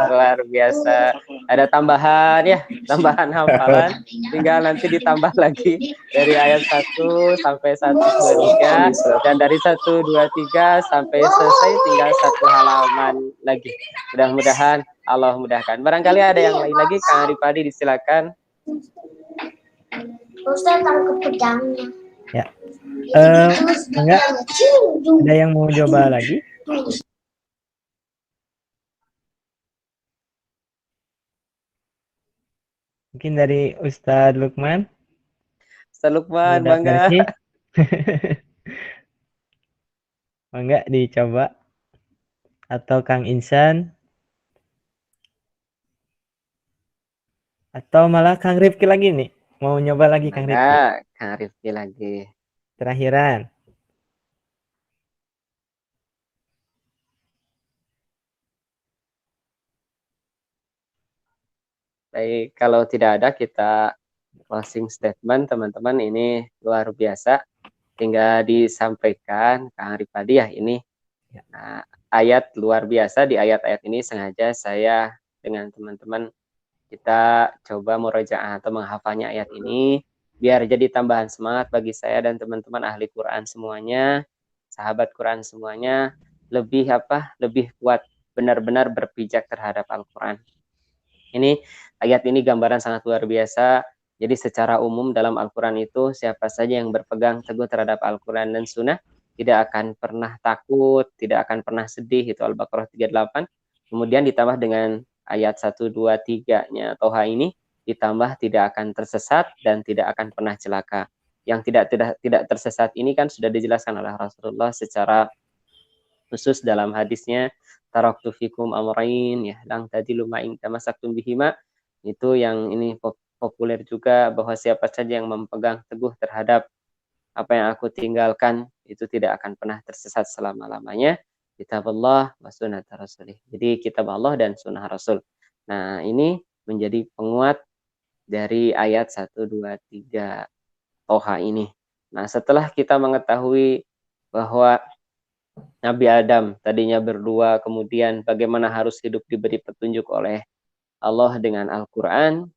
Luar biasa. Ada tambahan ya, tambahan hafalan. Tinggal nanti ditambah lagi dari ayat 1 sampai 123 dan dari 123 sampai selesai tinggal 1 halaman lagi. Mudah-mudahan Allah mudahkan. Barangkali ada yang lain lagi, Kang Arifadi disilakan. Ustaz tangkap pedangnya. Ya. Enggak. Ada yang mau coba lagi? Mungkin dari Ustadz Lukman. Ustaz Lukman, Udah bangga. versi. Bangga dicoba. Atau Kang Insan. Atau malah Kang Rifki lagi nih. Mau nyoba lagi Kang Rifki. Bangga, Kang Rifki lagi. Terakhiran. Baik, kalau tidak ada kita closing statement teman-teman, ini luar biasa. Tinggal disampaikan Kang Arifadi ya ini. Nah, ayat luar biasa, di ayat-ayat ini sengaja saya dengan teman-teman kita coba murojaah atau menghafalnya ayat ini biar jadi tambahan semangat bagi saya dan teman-teman ahli Quran semuanya, sahabat Quran semuanya, lebih kuat benar-benar berpijak terhadap Al-Quran. Ini ayat ini gambaran sangat luar biasa. Jadi secara umum dalam Al-Quran itu siapa saja yang berpegang teguh terhadap Al-Quran dan Sunnah tidak akan pernah takut, tidak akan pernah sedih. Itu Al-Baqarah 38. Kemudian ditambah dengan ayat 1, 2, 3-nya Toha ini, ditambah tidak akan tersesat dan tidak akan pernah celaka. Yang tidak tersesat ini kan sudah dijelaskan oleh Rasulullah secara khusus dalam hadisnya, taraktu fikum amrain ya lang tadilu ma in tamasaktum bihima. Itu yang ini populer juga, bahwa siapa saja yang memegang teguh terhadap apa yang aku tinggalkan itu tidak akan pernah tersesat selama-lamanya. Kitab Allah wa sunnah Rasulih. Jadi kitab Allah dan sunnah Rasul. Nah, ini menjadi penguat dari ayat 1, 2, 3 Toha ini. Nah, setelah kita mengetahui bahwa Nabi Adam tadinya berdua, kemudian bagaimana harus hidup diberi petunjuk oleh Allah dengan Al-Quran,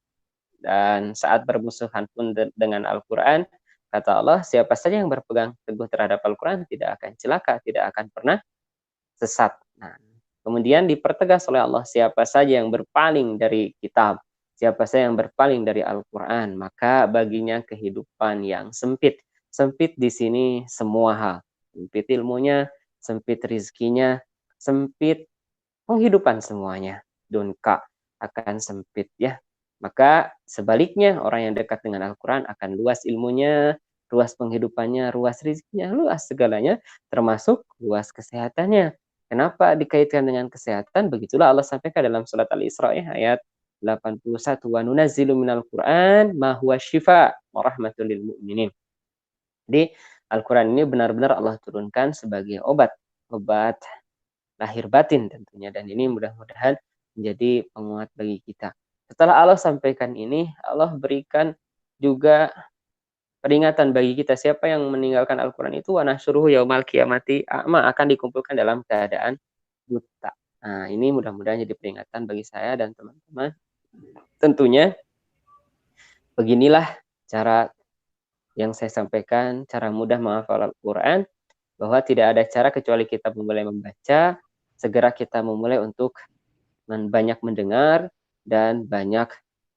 dan saat bermusuhan pun dengan Al-Quran, kata Allah, siapa saja yang berpegang teguh terhadap Al-Quran tidak akan celaka, tidak akan pernah sesat. Nah, kemudian dipertegas oleh Allah, siapa saja yang berpaling dari kitab, siapa saja yang berpaling dari Al-Quran, maka baginya kehidupan yang sempit. Sempit di sini semua hal. Sempit ilmunya, sempit rizkinya, sempit penghidupan semuanya. Dunka akan sempit ya. Maka sebaliknya orang yang dekat dengan Al-Quran akan luas ilmunya, luas penghidupannya, luas rizkinya, luas segalanya, termasuk luas kesehatannya. Kenapa dikaitkan dengan kesehatan? Begitulah Allah sampaikan dalam surat Al-Isra ya, ayat 81. Wa nunazzilu minal Qur'an ma huwa syifa wa rahmatul lil mu'minin. Jadi Al-Quran ini benar-benar Allah turunkan sebagai obat lahir batin tentunya, dan ini mudah-mudahan menjadi penguat bagi kita. Setelah Allah sampaikan ini, Allah berikan juga peringatan bagi kita, siapa yang meninggalkan Al-Quran itu wa nahsyuruhu yaumal qiyamati a'ma, akan dikumpulkan dalam keadaan buta. Nah, ini mudah-mudahan jadi peringatan bagi saya dan teman-teman. Tentunya beginilah cara yang saya sampaikan, cara mudah menghafal Al-Quran, bahwa tidak ada cara kecuali kita memulai membaca, segera kita memulai untuk banyak mendengar dan banyak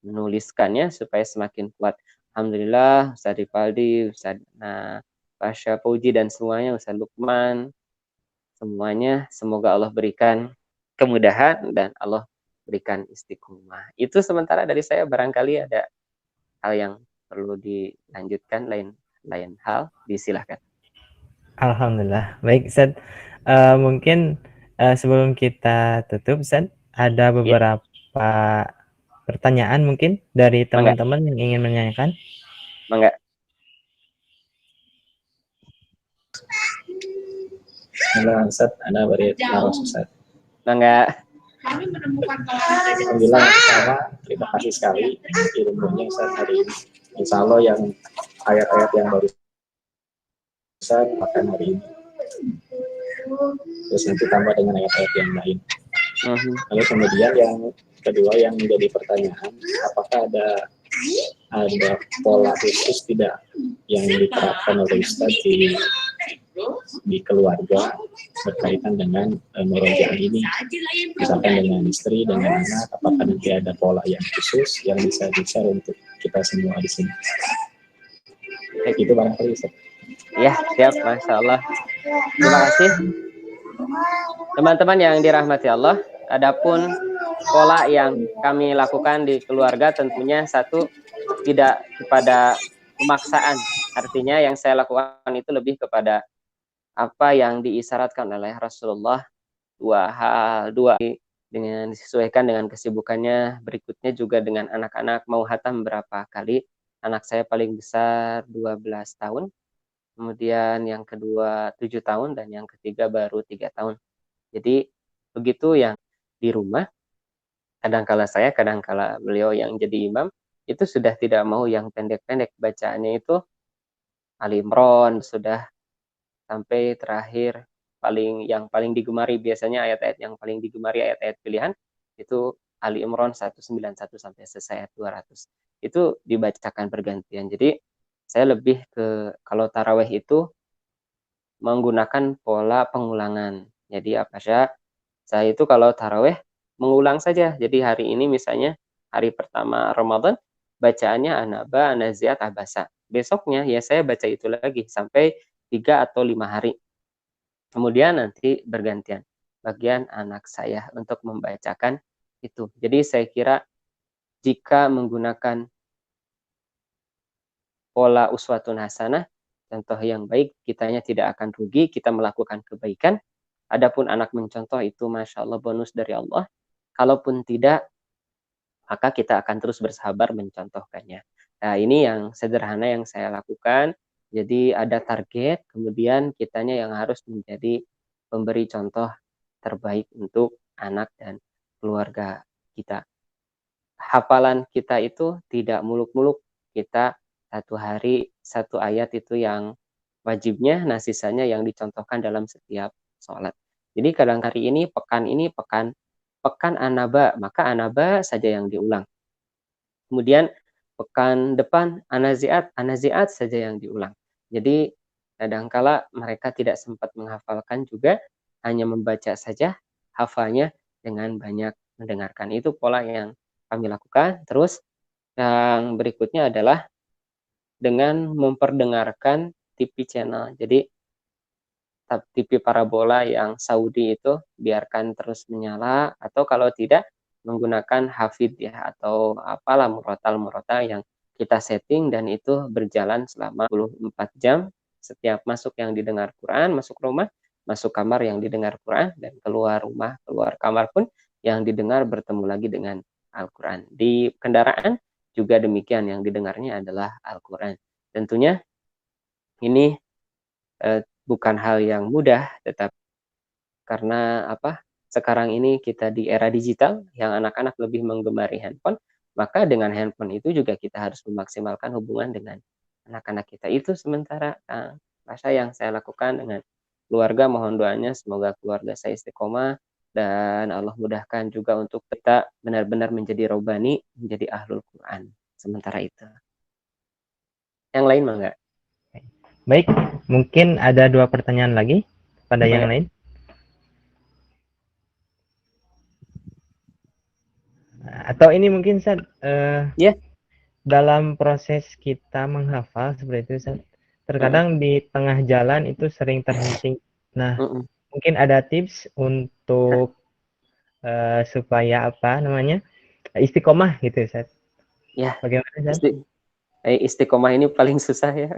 menuliskannya supaya semakin kuat. Alhamdulillah, Ustaz Rifaldi, Ustaz Pasha Puji dan semuanya, Ustaz Lukman, semuanya semoga Allah berikan kemudahan dan Allah berikan istiqomah. Itu sementara dari saya, barangkali ada hal yang perlu dilanjutkan, lain hal, disilahkan. Alhamdulillah. Baik, Ustaz. Mungkin sebelum kita tutup, Ustaz, ada Ya, beberapa pertanyaan mungkin dari mangga, teman-teman yang ingin menanyakan. mangga. Alhamdulillah Ustaz, Anda beri taros Ustaz. Mangga. Kami menemukan kolam gajah Alhamdulillah besar. pertama terima kasih sekali ilmunya Ustaz hari ini. Insya Allah yang ayat-ayat yang baru Ustaz makan hari ini. Terus nanti tambah dengan ayat-ayat yang lain. Lalu kemudian yang kedua yang menjadi pertanyaan, apakah ada pola khusus tidak yang diterapkan oleh Ustaz di keluarga berkaitan dengan murojaah ini, misalkan dengan istri, dengan anak, apakah nanti ada pola yang khusus yang bisa di-share untuk kita semua di sini? Itu barangkali Ustaz. Ya, siap, Masya Allah. Terima kasih. Teman-teman yang dirahmati Allah, adapun pola yang kami lakukan di keluarga tentunya satu, tidak kepada pemaksaan. Artinya yang saya lakukan itu lebih kepada apa yang diisyaratkan oleh Rasulullah, dua dengan disesuaikan dengan kesibukannya. Berikutnya juga dengan anak-anak, mau hatam berapa kali. Anak saya paling besar 12 tahun, kemudian yang kedua 7 tahun, dan yang ketiga baru 3 tahun. Jadi begitu yang di rumah, kadangkala saya, kadangkala beliau yang jadi imam, itu sudah tidak mau yang pendek-pendek, bacaannya itu Ali Imran sudah sampai terakhir yang paling digemari, biasanya ayat-ayat yang paling digemari, ayat-ayat pilihan itu Ali Imran 191 sampai selesai ayat 200. Itu dibacakan bergantian. Jadi saya lebih ke, kalau tarawih itu menggunakan pola pengulangan. Jadi apa saya itu kalau tarawih mengulang saja. Jadi hari ini misalnya hari pertama Ramadan bacaannya An-Naba, An-Nazi'at, Abasa. Besoknya ya saya baca itu lagi sampai 3 atau 5 hari. Kemudian nanti bergantian bagian anak saya untuk membacakan itu. Jadi saya kira jika menggunakan pola uswatun hasanah, contoh yang baik, kitanya tidak akan rugi, kita melakukan kebaikan. Adapun anak mencontoh itu Masya Allah bonus dari Allah. Kalaupun tidak, maka kita akan terus bersabar mencontohkannya. Nah, ini yang sederhana yang saya lakukan. Jadi ada target, kemudian kitanya yang harus menjadi pemberi contoh terbaik untuk anak dan keluarga kita. Hafalan kita itu tidak muluk-muluk. Kita satu hari satu ayat itu yang wajibnya, nah sisanya yang dicontohkan dalam setiap sholat. Jadi kadang hari ini, pekan An-Naba, maka An-Naba saja yang diulang. Kemudian pekan depan An-Nazi'at saja yang diulang. Jadi kadangkala mereka tidak sempat menghafalkan juga, hanya membaca saja, hafalnya dengan banyak mendengarkan. Itu pola yang kami lakukan. Terus yang berikutnya adalah dengan memperdengarkan TV channel. Jadi TV parabola yang Saudi itu biarkan terus menyala, atau kalau tidak menggunakan hafid ya, atau apalah murotal yang kita setting, dan itu berjalan selama 24 jam. Setiap masuk yang didengar Quran, masuk rumah, masuk kamar yang didengar Quran, dan keluar rumah, keluar kamar pun yang didengar bertemu lagi dengan Al-Quran. Di kendaraan juga demikian, yang didengarnya adalah Al-Quran. Tentunya ini bukan hal yang mudah, tetap karena sekarang ini kita di era digital yang anak-anak lebih menggemari handphone, maka dengan handphone itu juga kita harus memaksimalkan hubungan dengan anak-anak kita. Itu sementara masa yang saya lakukan dengan keluarga. Mohon doanya semoga keluarga saya istiqomah dan Allah mudahkan juga untuk kita benar-benar menjadi robani, menjadi ahlul Quran. Sementara itu. Yang lain mah enggak? Baik, mungkin ada 2 pertanyaan lagi pada yang lain. Atau ini mungkin Ustaz, dalam proses kita menghafal seperti itu Ustaz, terkadang di tengah jalan itu sering terhenti. Nah, mungkin ada tips untuk supaya istiqomah gitu Ustaz. Ya, Bagaimana Ustaz? Istiqomah ini paling susah ya.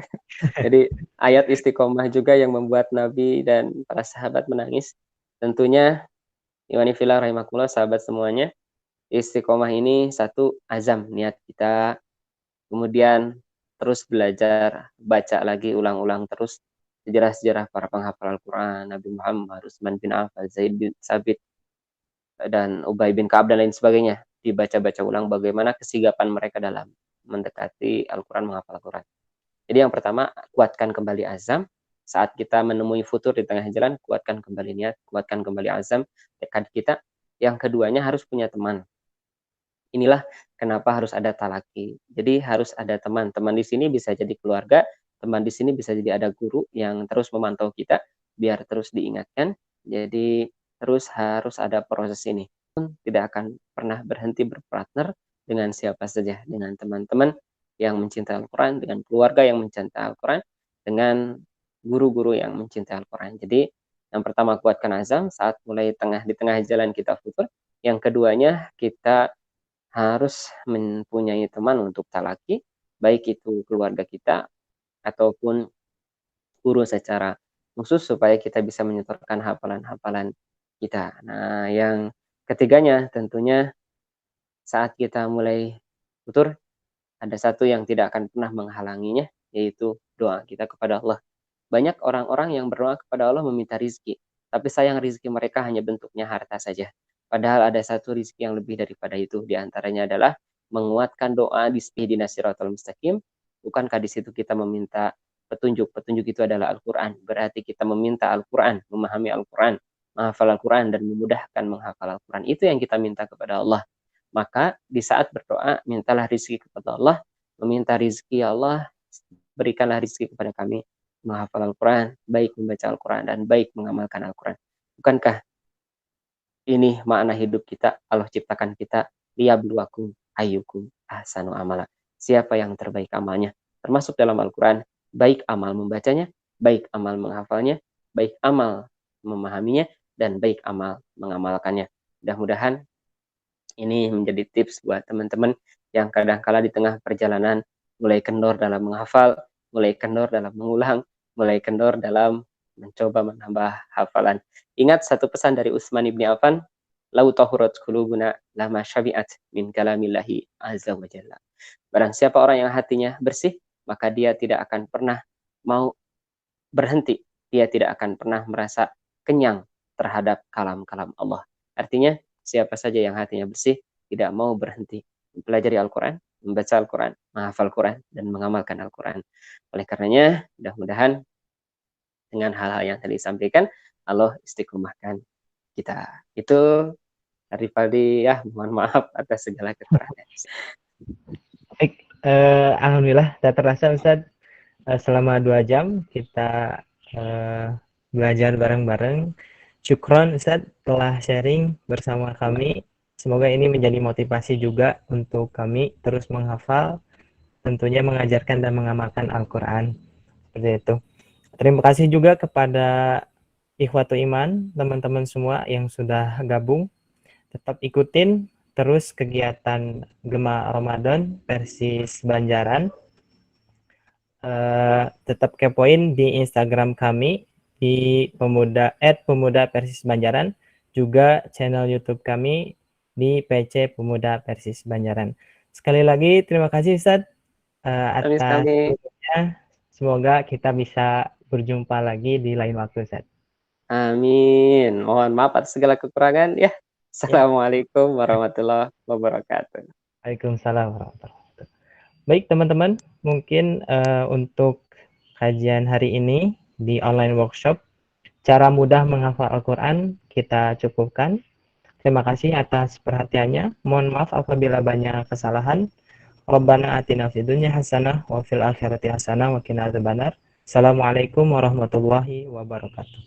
Jadi ayat istiqomah juga yang membuat Nabi dan para sahabat menangis. Tentunya Iwani Fillah rahimakumullah, sahabat semuanya, istiqomah ini satu, azam niat kita, kemudian terus belajar, baca lagi ulang-ulang terus sejarah-sejarah para penghafal Al-Quran, Nabi Muhammad, Utsman bin Affan, Zaid bin Sabit, dan Ubay bin Ka'ab dan lain sebagainya. Dibaca-baca ulang bagaimana kesigapan mereka dalam mendekati Al-Quran, menghafal Al-Quran. Jadi yang pertama, kuatkan kembali azam. Saat kita menemui futur di tengah jalan, kuatkan kembali niat, kuatkan kembali azam, tekad kita. Yang keduanya harus punya teman. Inilah kenapa harus ada talaki. Jadi harus ada teman. Teman di sini bisa jadi keluarga, teman di sini bisa jadi ada guru yang terus memantau kita, biar terus diingatkan. Jadi terus harus ada proses ini. Tidak akan pernah berhenti berpartner dengan siapa saja, dengan teman-teman yang mencintai Al-Quran, dengan keluarga yang mencintai Al-Quran, dengan guru-guru yang mencintai Al-Quran. Jadi yang pertama, kuatkan azam saat mulai di tengah jalan kita futur. Yang keduanya, kita harus mempunyai teman untuk talaki, baik itu keluarga kita ataupun guru secara khusus, supaya kita bisa menyetorkan hafalan-hafalan kita. Nah, yang ketiganya tentunya saat kita mulai futur, ada satu yang tidak akan pernah menghalanginya, yaitu doa kita kepada Allah. Banyak orang-orang yang berdoa kepada Allah meminta rizki, tapi sayang rizki mereka hanya bentuknya harta saja. Padahal ada satu rizki yang lebih daripada itu. Di antaranya adalah menguatkan doa di ihdinas siratal mustaqim. Bukankah di situ kita meminta petunjuk? Petunjuk itu adalah Al-Quran. Berarti kita meminta Al-Quran, memahami Al-Quran, menghafal Al-Quran, dan memudahkan menghafal Al-Quran. Itu yang kita minta kepada Allah. Maka di saat berdoa, mintalah rizki kepada Allah. Meminta rizki, ya Allah, berikanlah rizki kepada kami menghafal Al-Quran, baik membaca Al-Quran, dan baik mengamalkan Al-Quran. Bukankah ini makna hidup kita? Allah ciptakan kita, liyabluwakum ayyukum ahsanu amala. Siapa yang terbaik amalnya? Termasuk dalam Al-Quran, baik amal membacanya, baik amal menghafalnya, baik amal memahaminya, dan baik amal mengamalkannya. Mudah-mudahan ini menjadi tips buat teman-teman yang kadang-kala di tengah perjalanan mulai kendor dalam menghafal, mulai kendor dalam mengulang, mulai kendor dalam mencoba menambah hafalan. Ingat satu pesan dari Utsman bin Affan, lau tahurat qulubuna lama syabi'at min kalamillahi azza wa jalla. Barang siapa orang yang hatinya bersih, maka dia tidak akan pernah mau berhenti. Dia tidak akan pernah merasa kenyang terhadap kalam-kalam Allah. Artinya, siapa saja yang hatinya bersih, tidak mau berhenti mempelajari Al-Quran, membaca Al-Quran, menghafal Al-Quran, dan mengamalkan Al-Quran. Oleh karenanya, mudah-mudahan dengan hal-hal yang tadi disampaikan, Allah istiqomahkan kita. Itu dari Faldi, ya, mohon maaf atas segala kekurangan. Baik, alhamdulillah, tak terasa Ustaz, selama 2 jam kita belajar bareng-bareng. Syukron Ustaz telah sharing bersama kami. Semoga ini menjadi motivasi juga untuk kami terus menghafal, tentunya mengajarkan dan mengamalkan Al-Quran. Seperti itu. Terima kasih juga kepada Ikhwatu Iman, teman-teman semua yang sudah gabung. Tetap ikutin terus kegiatan Gema Ramadan versi Banjaran. Tetap kepoin di Instagram kami di @pemuda Persis Banjaran, juga channel YouTube kami di PC Pemuda Persis Banjaran. Sekali lagi terima kasih Ustaz atas waktunya. Semoga kita bisa berjumpa lagi di lain waktu Ustaz. Amin. Mohon maaf atas segala kekurangan ya. Assalamualaikum warahmatullahi wabarakatuh. Waalaikumsalam warahmatullahi wabarakatuh. Baik teman-teman, mungkin untuk kajian hari ini di online workshop cara mudah menghafal Al-Quran kita cukupkan. Terima kasih atas perhatiannya. Mohon maaf apabila banyak kesalahan. Rabbana atina fid dunya hasanah wa fil akhirati hasanah wa qina adzabannar. Assalamualaikum warahmatullahi wabarakatuh.